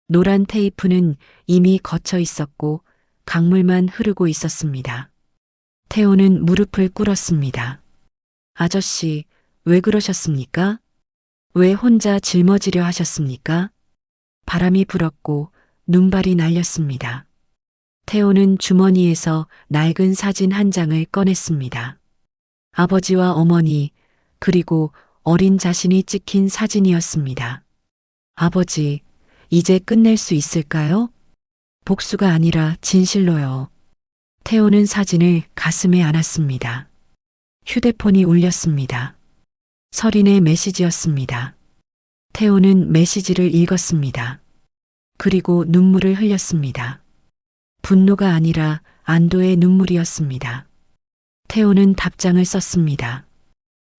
B: 노란 테이프는 이미 걷혀 있었고 강물만 흐르고 있었습니다. 태호는 무릎을 꿇었습니다. 아저씨, 왜 그러셨습니까? 왜 혼자 짊어지려 하셨습니까? 바람이 불었고 눈발이 날렸습니다. 태호는 주머니에서 낡은 사진 한 장을 꺼냈습니다. 아버지와 어머니, 그리고 어린 자신이 찍힌 사진이었습니다. 아버지, 이제 끝낼 수 있을까요? 복수가 아니라 진실로요. 태호는 사진을 가슴에 안았습니다. 휴대폰이 울렸습니다. 서린의 메시지였습니다. 태호는 메시지를 읽었습니다. 그리고 눈물을 흘렸습니다. 분노가 아니라 안도의 눈물이었습니다. 태호는 답장을 썼습니다.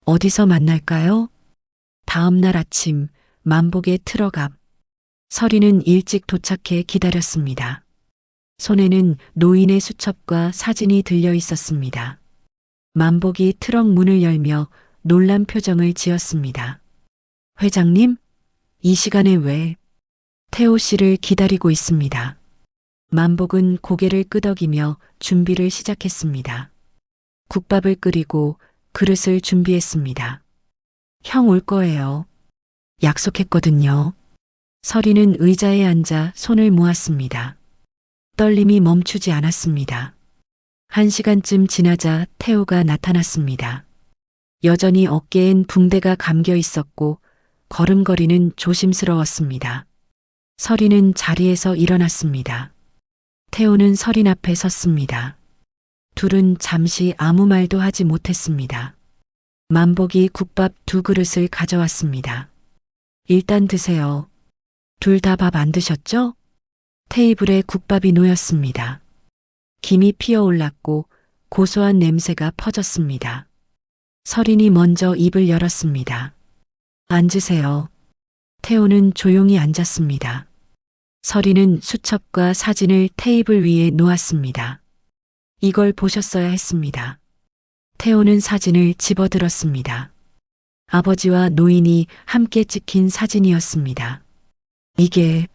B: 어디서 만날까요? 다음 날 아침 만복의 트럭 앞. 서리는 일찍 도착해 기다렸습니다. 손에는 노인의 수첩과 사진이 들려 있었습니다. 만복이 트럭 문을 열며 놀란 표정을 지었습니다. 회장님? 이 시간에 왜? 태호 씨를 기다리고 있습니다. 만복은 고개를 끄덕이며 준비를 시작했습니다. 국밥을 끓이고 그릇을 준비했습니다. 형 올 거예요. 약속했거든요. 서리는 의자에 앉아 손을 모았습니다. 떨림이 멈추지 않았습니다. 1시간쯤 지나자 태호가 나타났습니다. 여전히 어깨엔 붕대가 감겨 있었고 걸음걸이는 조심스러웠습니다. 서리는 자리에서 일어났습니다. 태호는 서린 앞에 섰습니다. 둘은 잠시 아무 말도 하지 못했습니다. 만복이 국밥 2그릇을 가져왔습니다. 일단 드세요. 둘 다 밥 안 드셨죠? 테이블에 국밥이 놓였습니다. 김이 피어올랐고 고소한 냄새가 퍼졌습니다. 서린이 먼저 입을 열었습니다. 앉으세요. 태호는 조용히 앉았습니다. 서린은 수첩과 사진을 테이블 위에 놓았습니다. 이걸 보셨어야 했습니다. 태호는 사진을 집어들었습니다. 아버지와 노인이 함께 찍힌 사진이었습니다. 이게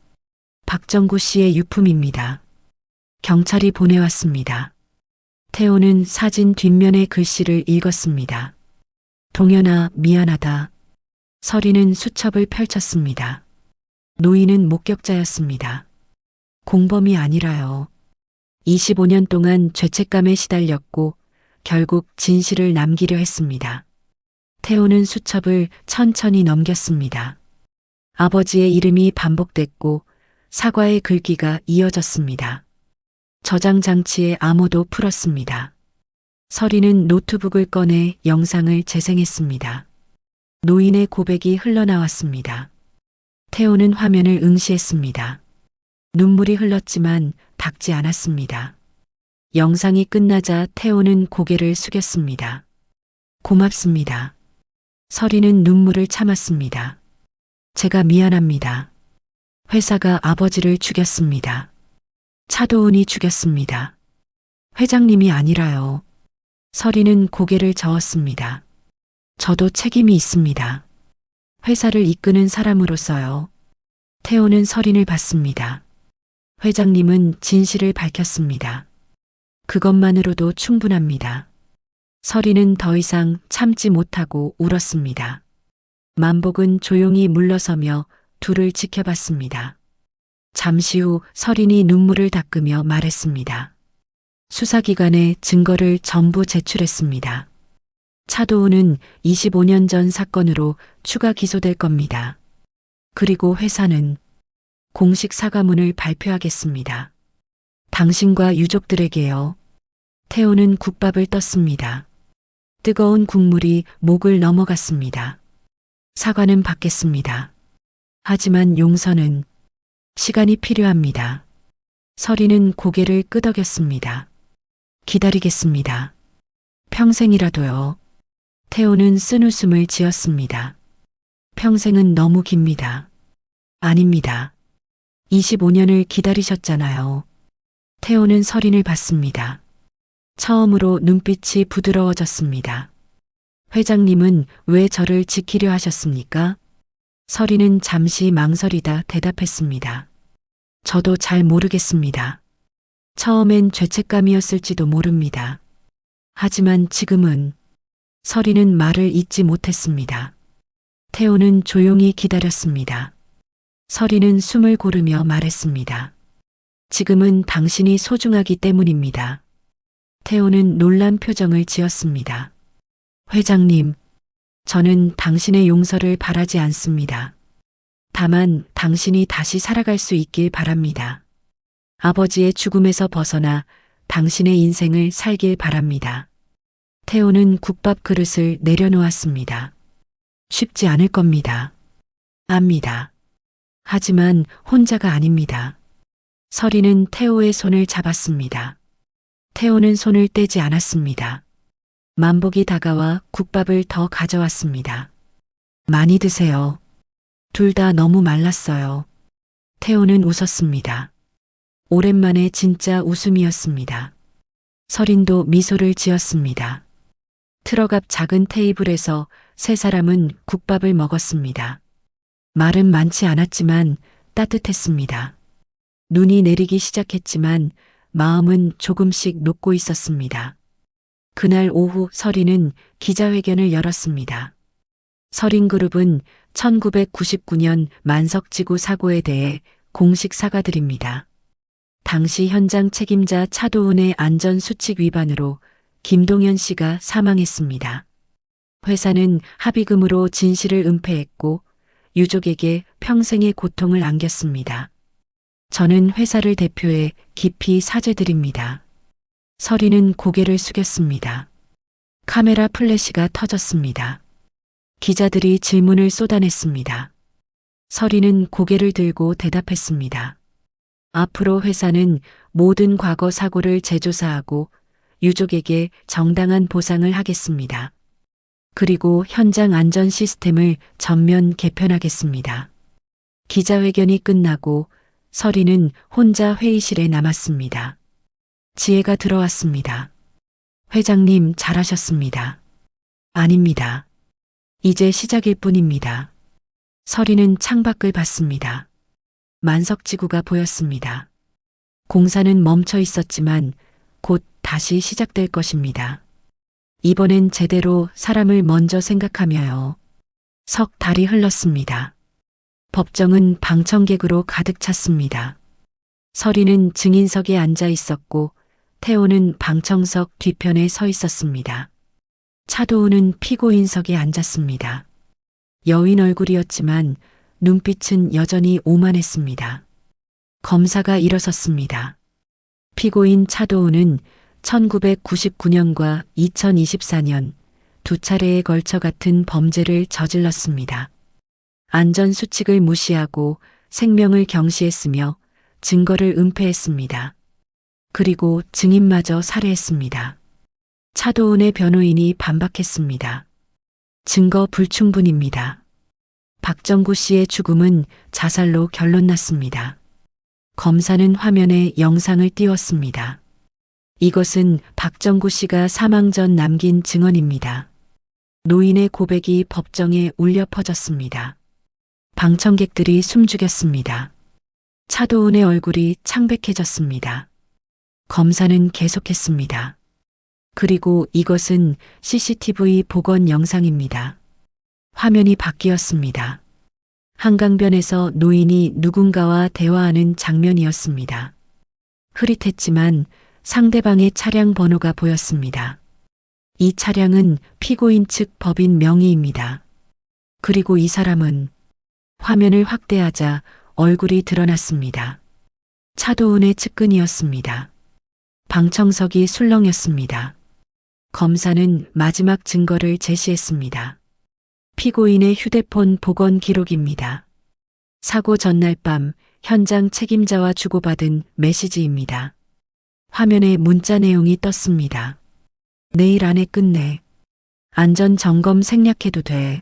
B: 박정구 씨의 유품입니다. 경찰이 보내왔습니다. 태호는 사진 뒷면의 글씨를 읽었습니다. 동현아, 미안하다. 서리는 수첩을 펼쳤습니다. 노인은 목격자였습니다. 공범이 아니라요. 25년 동안 죄책감에 시달렸고 결국 진실을 남기려 했습니다. 태호는 수첩을 천천히 넘겼습니다. 아버지의 이름이 반복됐고 사과의 글귀가 이어졌습니다. 저장 장치의 암호도 풀었습니다. 서리는 노트북을 꺼내 영상을 재생했습니다. 노인의 고백이 흘러나왔습니다. 태호는 화면을 응시했습니다. 눈물이 흘렀지만 닦지 않았습니다. 영상이 끝나자 태호는 고개를 숙였습니다. 고맙습니다. 서리는 눈물을 참았습니다. 제가 미안합니다. 회사가 아버지를 죽였습니다. 차도훈이 죽였습니다. 회장님이 아니라요. 서리는 고개를 저었습니다. 저도 책임이 있습니다. 회사를 이끄는 사람으로서요. 태호는 서린을 받습니다. 회장님은 진실을 밝혔습니다. 그것만으로도 충분합니다. 서리는 더 이상 참지 못하고 울었습니다. 만복은 조용히 물러서며 둘을 지켜봤습니다. 잠시 후 서린이 눈물을 닦으며 말했습니다. 수사기관에 증거를 전부 제출했습니다. 차도우는 25년 전 사건으로 추가 기소될 겁니다. 그리고 회사는 공식 사과문을 발표하겠습니다. 당신과 유족들에게요. 태호는 국밥을 떴습니다. 뜨거운 국물이 목을 넘어갔습니다. 사과는 받겠습니다. 하지만 용서는 시간이 필요합니다. 서리는 고개를 끄덕였습니다. 기다리겠습니다. 평생이라도요. 태호는 쓴웃음을 지었습니다. 평생은 너무 깁니다. 아닙니다. 25년을 기다리셨잖아요. 태호는 서린을 봤습니다. 처음으로 눈빛이 부드러워졌습니다. 회장님은 왜 저를 지키려 하셨습니까? 서린은 잠시 망설이다 대답했습니다. 저도 잘 모르겠습니다. 처음엔 죄책감이었을지도 모릅니다. 하지만 지금은 서린은 말을 잇지 못했습니다. 태호는 조용히 기다렸습니다. 서린은 숨을 고르며 말했습니다. 지금은 당신이 소중하기 때문입니다. 태호는 놀란 표정을 지었습니다. 회장님, 저는 당신의 용서를 바라지 않습니다. 다만 당신이 다시 살아갈 수 있길 바랍니다. 아버지의 죽음에서 벗어나 당신의 인생을 살길 바랍니다. 태호는 국밥 그릇을 내려놓았습니다. 쉽지 않을 겁니다. 압니다. 하지만 혼자가 아닙니다. 서리는 태호의 손을 잡았습니다. 태호는 손을 떼지 않았습니다. 만복이 다가와 국밥을 더 가져왔습니다. 많이 드세요. 둘 다 너무 말랐어요. 태호는 웃었습니다. 오랜만에 진짜 웃음이었습니다. 서린도 미소를 지었습니다. 트럭 앞 작은 테이블에서 세 사람은 국밥을 먹었습니다. 말은 많지 않았지만 따뜻했습니다. 눈이 내리기 시작했지만 마음은 조금씩 녹고 있었습니다. 그날 오후 서린은 기자회견을 열었습니다. 서린그룹은 1999년 만석지구 사고에 대해 공식 사과드립니다. 당시 현장 책임자 차도훈의 안전수칙 위반으로 김동현 씨가 사망했습니다. 회사는 합의금으로 진실을 은폐했고 유족에게 평생의 고통을 안겼습니다. 저는 회사를 대표해 깊이 사죄드립니다. 서리는 고개를 숙였습니다. 카메라 플래시가 터졌습니다. 기자들이 질문을 쏟아냈습니다. 서리는 고개를 들고 대답했습니다. 앞으로 회사는 모든 과거 사고를 재조사하고 유족에게 정당한 보상을 하겠습니다. 그리고 현장 안전 시스템을 전면 개편하겠습니다. 기자회견이 끝나고 서리는 혼자 회의실에 남았습니다. 지혜가 들어왔습니다. 회장님 잘하셨습니다. 아닙니다. 이제 시작일 뿐입니다. 서리는 창밖을 봤습니다. 만석지구가 보였습니다. 공사는 멈춰 있었지만 곧 다시 시작될 것입니다. 이번엔 제대로 사람을 먼저 생각하며요. 석 달이 흘렀습니다. 법정은 방청객으로 가득 찼습니다. 서리는 증인석에 앉아 있었고 태호는 방청석 뒤편에 서 있었습니다. 차도우는 피고인석에 앉았습니다. 여인 얼굴이었지만 눈빛은 여전히 오만했습니다. 검사가 일어섰습니다. 피고인 차도우는 1999년과 2024년 두 차례에 걸쳐 같은 범죄를 저질렀습니다. 안전수칙을 무시하고 생명을 경시했으며 증거를 은폐했습니다. 그리고 증인마저 살해했습니다. 차도운의 변호인이 반박했습니다. 증거 불충분입니다. 박정구 씨의 죽음은 자살로 결론났습니다. 검사는 화면에 영상을 띄웠습니다. 이것은 박정구 씨가 사망 전 남긴 증언입니다. 노인의 고백이 법정에 울려 퍼졌습니다. 방청객들이 숨죽였습니다. 차도운의 얼굴이 창백해졌습니다. 검사는 계속했습니다. 그리고 이것은 CCTV 복원 영상입니다. 화면이 바뀌었습니다. 한강변에서 노인이 누군가와 대화하는 장면이었습니다. 흐릿했지만 상대방의 차량 번호가 보였습니다. 이 차량은 피고인 측 법인 명의입니다. 그리고 이 사람은 화면을 확대하자 얼굴이 드러났습니다. 차도운의 측근이었습니다. 방청석이 술렁였습니다. 검사는 마지막 증거를 제시했습니다. 피고인의 휴대폰 복원 기록입니다. 사고 전날 밤 현장 책임자와 주고받은 메시지입니다. 화면에 문자 내용이 떴습니다. 내일 안에 끝내. 안전 점검 생략해도 돼.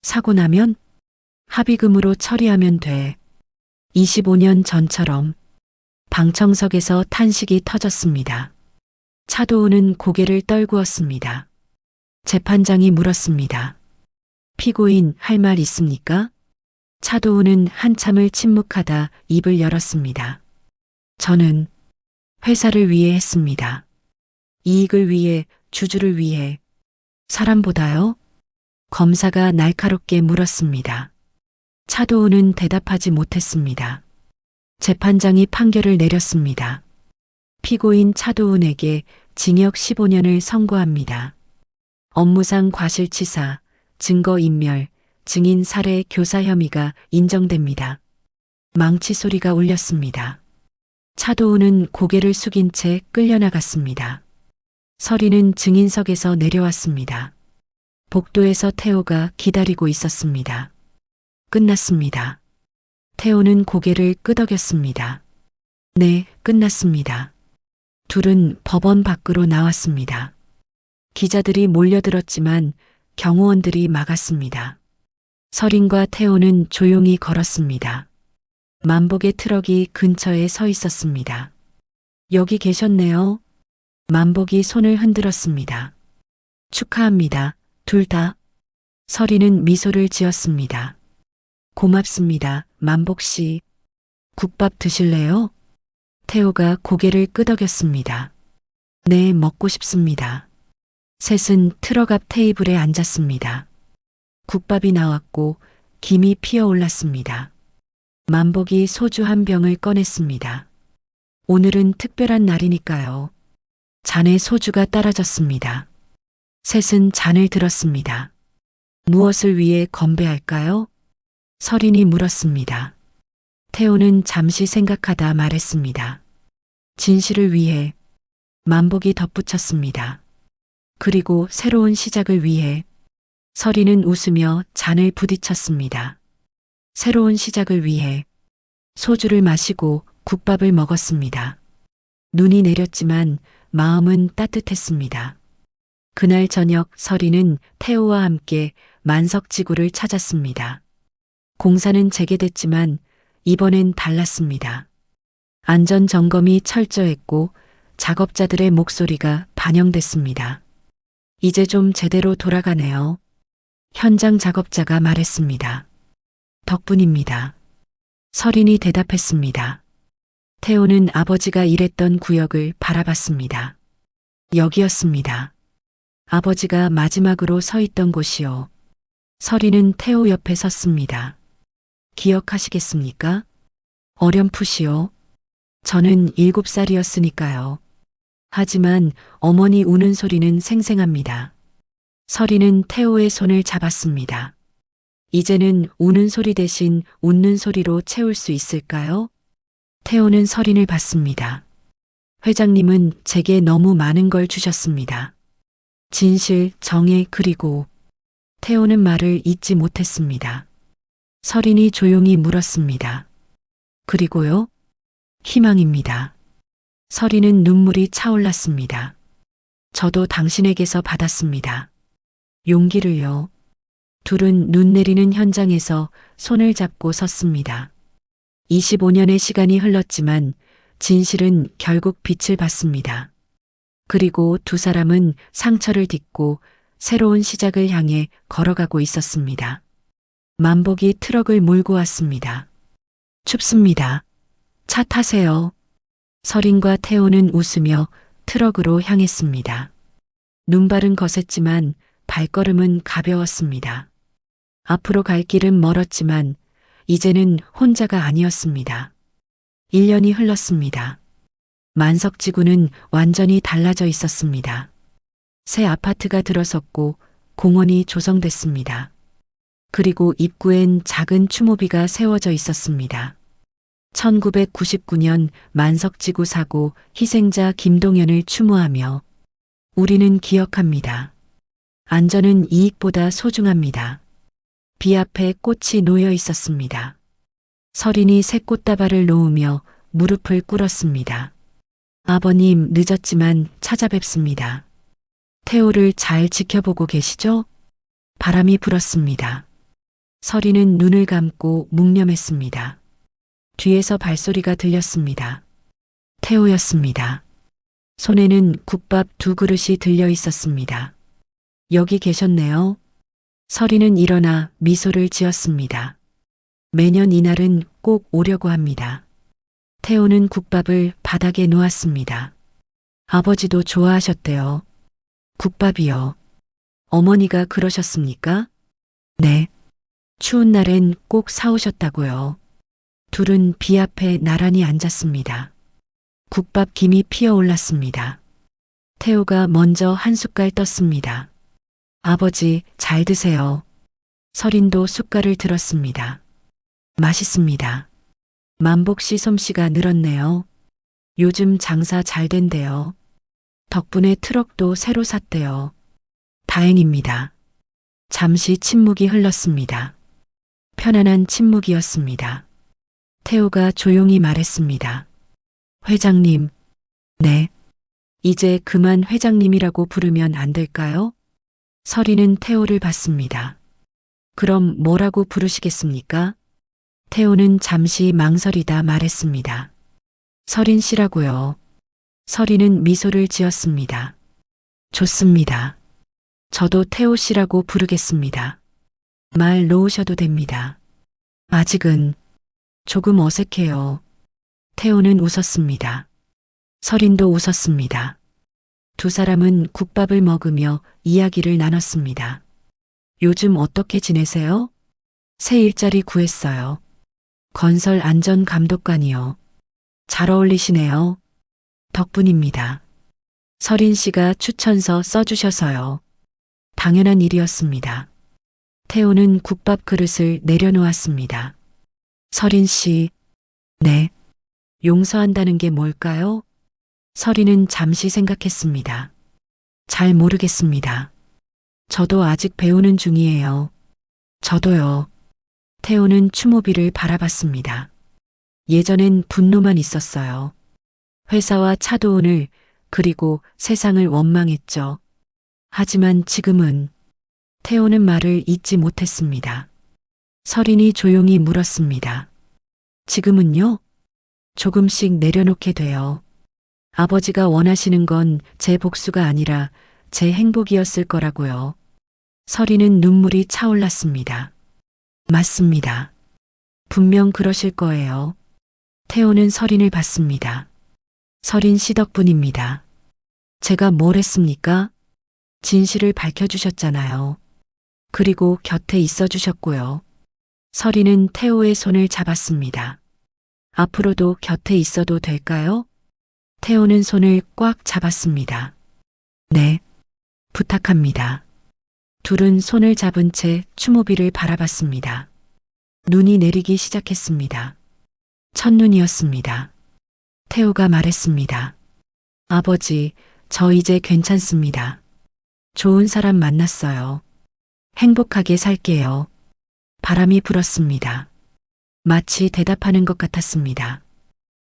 B: 사고 나면 합의금으로 처리하면 돼. 25년 전처럼. 방청석에서 탄식이 터졌습니다. 차도우는 고개를 떨구었습니다. 재판장이 물었습니다. 피고인 할 말 있습니까? 차도우는 한참을 침묵하다 입을 열었습니다. 저는 회사를 위해 했습니다. 이익을 위해, 주주를 위해. 사람보다요? 검사가 날카롭게 물었습니다. 차도우는 대답하지 못했습니다. 재판장이 판결을 내렸습니다. 피고인 차도운에게 징역 15년을 선고합니다. 업무상 과실치사, 증거인멸, 증인 살해 교사 혐의가 인정됩니다. 망치 소리가 울렸습니다. 차도우는 고개를 숙인 채 끌려나갔습니다. 서리는 증인석에서 내려왔습니다. 복도에서 태호가 기다리고 있었습니다. 끝났습니다. 태호는 고개를 끄덕였습니다. 네, 끝났습니다. 둘은 법원 밖으로 나왔습니다. 기자들이 몰려들었지만 경호원들이 막았습니다. 서린과 태호는 조용히 걸었습니다. 만복의 트럭이 근처에 서 있었습니다. 여기 계셨네요. 만복이 손을 흔들었습니다. 축하합니다. 둘 다. 서리는 미소를 지었습니다. 고맙습니다. 만복 씨. 국밥 드실래요? 태호가 고개를 끄덕였습니다. 네, 먹고 싶습니다. 셋은 트럭 앞 테이블에 앉았습니다. 국밥이 나왔고 김이 피어올랐습니다. 만복이 소주 한 병을 꺼냈습니다. 오늘은 특별한 날이니까요. 잔에 소주가 따라졌습니다. 셋은 잔을 들었습니다. 무엇을 위해 건배할까요? 서린이 물었습니다. 태호는 잠시 생각하다 말했습니다. 진실을 위해. 만복이 덧붙였습니다. 그리고 새로운 시작을 위해. 서린은 웃으며 잔을 부딪혔습니다. 새로운 시작을 위해. 소주를 마시고 국밥을 먹었습니다. 눈이 내렸지만 마음은 따뜻했습니다. 그날 저녁 서린은 태호와 함께 만석지구를 찾았습니다. 공사는 재개됐지만 이번엔 달랐습니다. 안전 점검이 철저했고 작업자들의 목소리가 반영됐습니다. 이제 좀 제대로 돌아가네요. 현장 작업자가 말했습니다. 덕분입니다. 설인이 대답했습니다. 태호는 아버지가 일했던 구역을 바라봤습니다. 여기였습니다. 아버지가 마지막으로 서 있던 곳이요. 설인은 태호 옆에 섰습니다. 기억하시겠습니까? 어렴풋이요. 저는 7살이었으니까요. 하지만 어머니 우는 소리는 생생합니다. 설이는 태호의 손을 잡았습니다. 이제는 우는 소리 대신 웃는 소리로 채울 수 있을까요? 태호는 설인을 봤습니다. 회장님은 제게 너무 많은 걸 주셨습니다. 진실, 정의, 그리고 태호는 말을 잇지 못했습니다. 설인이 조용히 물었습니다. 그리고요? 희망입니다. 설인은 눈물이 차올랐습니다. 저도 당신에게서 받았습니다. 용기를요. 둘은 눈 내리는 현장에서 손을 잡고 섰습니다. 25년의 시간이 흘렀지만 진실은 결국 빛을 봤습니다. 그리고 두 사람은 상처를 딛고 새로운 시작을 향해 걸어가고 있었습니다. 만복이 트럭을 몰고 왔습니다. 춥습니다. 차 타세요. 설인과 태호는 웃으며 트럭으로 향했습니다. 눈발은 거셌지만 발걸음은 가벼웠습니다. 앞으로 갈 길은 멀었지만 이제는 혼자가 아니었습니다. 1년이 흘렀습니다. 만석지구는 완전히 달라져 있었습니다. 새 아파트가 들어섰고 공원이 조성됐습니다. 그리고 입구엔 작은 추모비가 세워져 있었습니다. 1999년 만석지구 사고 희생자 김동연을 추모하며 우리는 기억합니다. 안전은 이익보다 소중합니다. 비 앞에 꽃이 놓여 있었습니다. 설인이 새 꽃다발을 놓으며 무릎을 꿇었습니다. 아버님, 늦었지만 찾아뵙습니다. 태호를 잘 지켜보고 계시죠? 바람이 불었습니다. 설인은 눈을 감고 묵념했습니다. 뒤에서 발소리가 들렸습니다. 태호였습니다. 손에는 국밥 2그릇이 들려 있었습니다. 여기 계셨네요. 설인은 일어나 미소를 지었습니다. 매년 이날은 꼭 오려고 합니다. 태호는 국밥을 바닥에 놓았습니다. 아버지도 좋아하셨대요. 국밥이요. 어머니가 그러셨습니까? 네. 추운 날엔 꼭 사오셨다고요. 둘은 비 앞에 나란히 앉았습니다. 국밥 김이 피어올랐습니다. 태호가 먼저 한 숟갈 떴습니다. 아버지, 잘 드세요. 설인도 숟갈을 들었습니다. 맛있습니다. 만복 씨 솜씨가 늘었네요. 요즘 장사 잘 된대요. 덕분에 트럭도 새로 샀대요. 다행입니다. 잠시 침묵이 흘렀습니다. 편안한 침묵이었습니다. 태호가 조용히 말했습니다. 회장님. 네. 이제 그만 회장님이라고 부르면 안 될까요? 설이는 태호를 봤습니다. 그럼 뭐라고 부르시겠습니까? 태호는 잠시 망설이다 말했습니다. 설인 씨라고요. 설이는 미소를 지었습니다. 좋습니다. 저도 태호 씨라고 부르겠습니다. 말 놓으셔도 됩니다. 아직은 조금 어색해요. 태호는 웃었습니다. 설인도 웃었습니다. 두 사람은 국밥을 먹으며 이야기를 나눴습니다. 요즘 어떻게 지내세요? 새 일자리 구했어요. 건설 안전 감독관이요. 잘 어울리시네요. 덕분입니다. 설인 씨가 추천서 써주셔서요. 당연한 일이었습니다. 태호는 국밥 그릇을 내려놓았습니다. 설인 씨, 네. 용서한다는 게 뭘까요? 설이는 잠시 생각했습니다. 잘 모르겠습니다. 저도 아직 배우는 중이에요. 저도요. 태호는 추모비를 바라봤습니다. 예전엔 분노만 있었어요. 회사와 차도운을 그리고 세상을 원망했죠. 하지만 지금은 태호는 말을 잇지 못했습니다. 설인이 조용히 물었습니다. 지금은요? 조금씩 내려놓게 돼요. 아버지가 원하시는 건 제 복수가 아니라 제 행복이었을 거라고요. 서리는 눈물이 차올랐습니다. 맞습니다. 분명 그러실 거예요. 태호는 서린을 봤습니다. 서린 씨 덕분입니다. 제가 뭘 했습니까? 진실을 밝혀주셨잖아요. 그리고 곁에 있어 주셨고요. 서린은 태호의 손을 잡았습니다. 앞으로도 곁에 있어도 될까요? 태호는 손을 꽉 잡았습니다. 네, 부탁합니다. 둘은 손을 잡은 채 추모비를 바라봤습니다. 눈이 내리기 시작했습니다. 첫눈이었습니다. 태호가 말했습니다. 아버지, 저 이제 괜찮습니다. 좋은 사람 만났어요. 행복하게 살게요. 바람이 불었습니다. 마치 대답하는 것 같았습니다.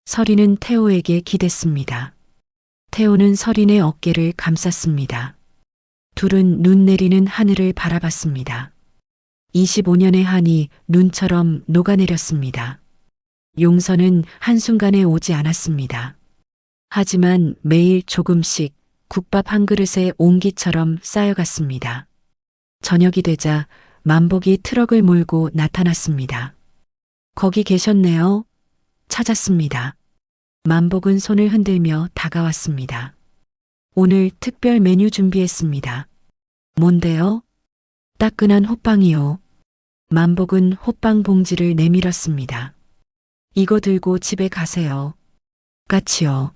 B: 서린은 태호에게 기댔습니다. 태호는 서린의 어깨를 감쌌습니다. 둘은 눈 내리는 하늘을 바라봤습니다. 25년의 한이 눈처럼 녹아내렸습니다. 용서는 한순간에 오지 않았습니다. 하지만 매일 조금씩 국밥 한 그릇에 옹기처럼 쌓여갔습니다. 저녁이 되자 만복이 트럭을 몰고 나타났습니다. 거기 계셨네요. 찾았습니다. 만복은 손을 흔들며 다가왔습니다. 오늘 특별 메뉴 준비했습니다. 뭔데요? 따끈한 호빵이요. 만복은 호빵 봉지를 내밀었습니다. 이거 들고 집에 가세요. 같이요.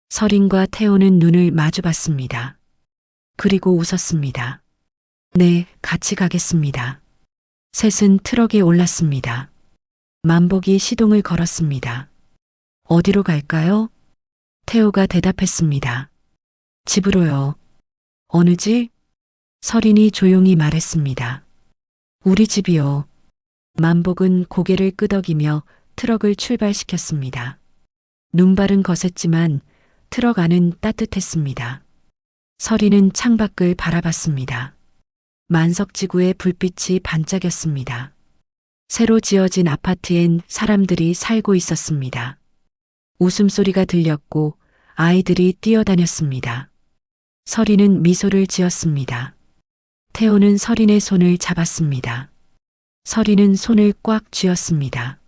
B: 서린과 태호는 눈을 마주봤습니다. 그리고 웃었습니다. 네, 같이 가겠습니다. 셋은 트럭에 올랐습니다. 만복이 시동을 걸었습니다. 어디로 갈까요? 태호가 대답했습니다. 집으로요. 어느 집? 서린이 조용히 말했습니다. 우리 집이요. 만복은 고개를 끄덕이며 트럭을 출발시켰습니다. 눈발은 거셌지만 트럭 안은 따뜻했습니다. 서린은 창밖을 바라봤습니다. 만석지구의 불빛이 반짝였습니다. 새로 지어진 아파트엔 사람들이 살고 있었습니다. 웃음소리가 들렸고 아이들이 뛰어다녔습니다. 서린은 미소를 지었습니다. 태호는 서린의 손을 잡았습니다. 서린은 손을 꽉 쥐었습니다.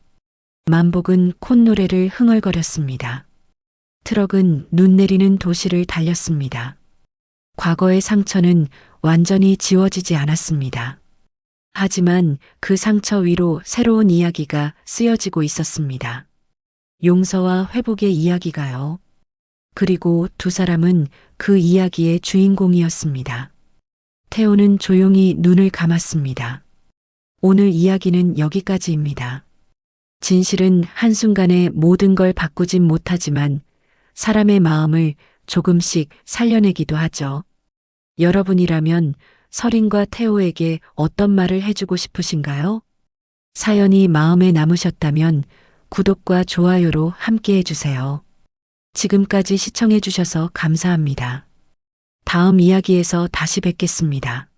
B: 만복은 콧노래를 흥얼거렸습니다. 트럭은 눈 내리는 도시를 달렸습니다. 과거의 상처는 완전히 지워지지 않았습니다. 하지만 그 상처 위로 새로운 이야기가 쓰여지고 있었습니다. 용서와 회복의 이야기가요. 그리고 두 사람은 그 이야기의 주인공이었습니다. 태호는 조용히 눈을 감았습니다. 오늘 이야기는 여기까지입니다. 진실은 한순간에 모든 걸 바꾸진 못하지만 사람의 마음을 조금씩 살려내기도 하죠. 여러분이라면 서린과 태호에게 어떤 말을 해주고 싶으신가요? 사연이 마음에 남으셨다면 구독과 좋아요로 함께 해주세요. 지금까지 시청해주셔서 감사합니다. 다음 이야기에서 다시 뵙겠습니다.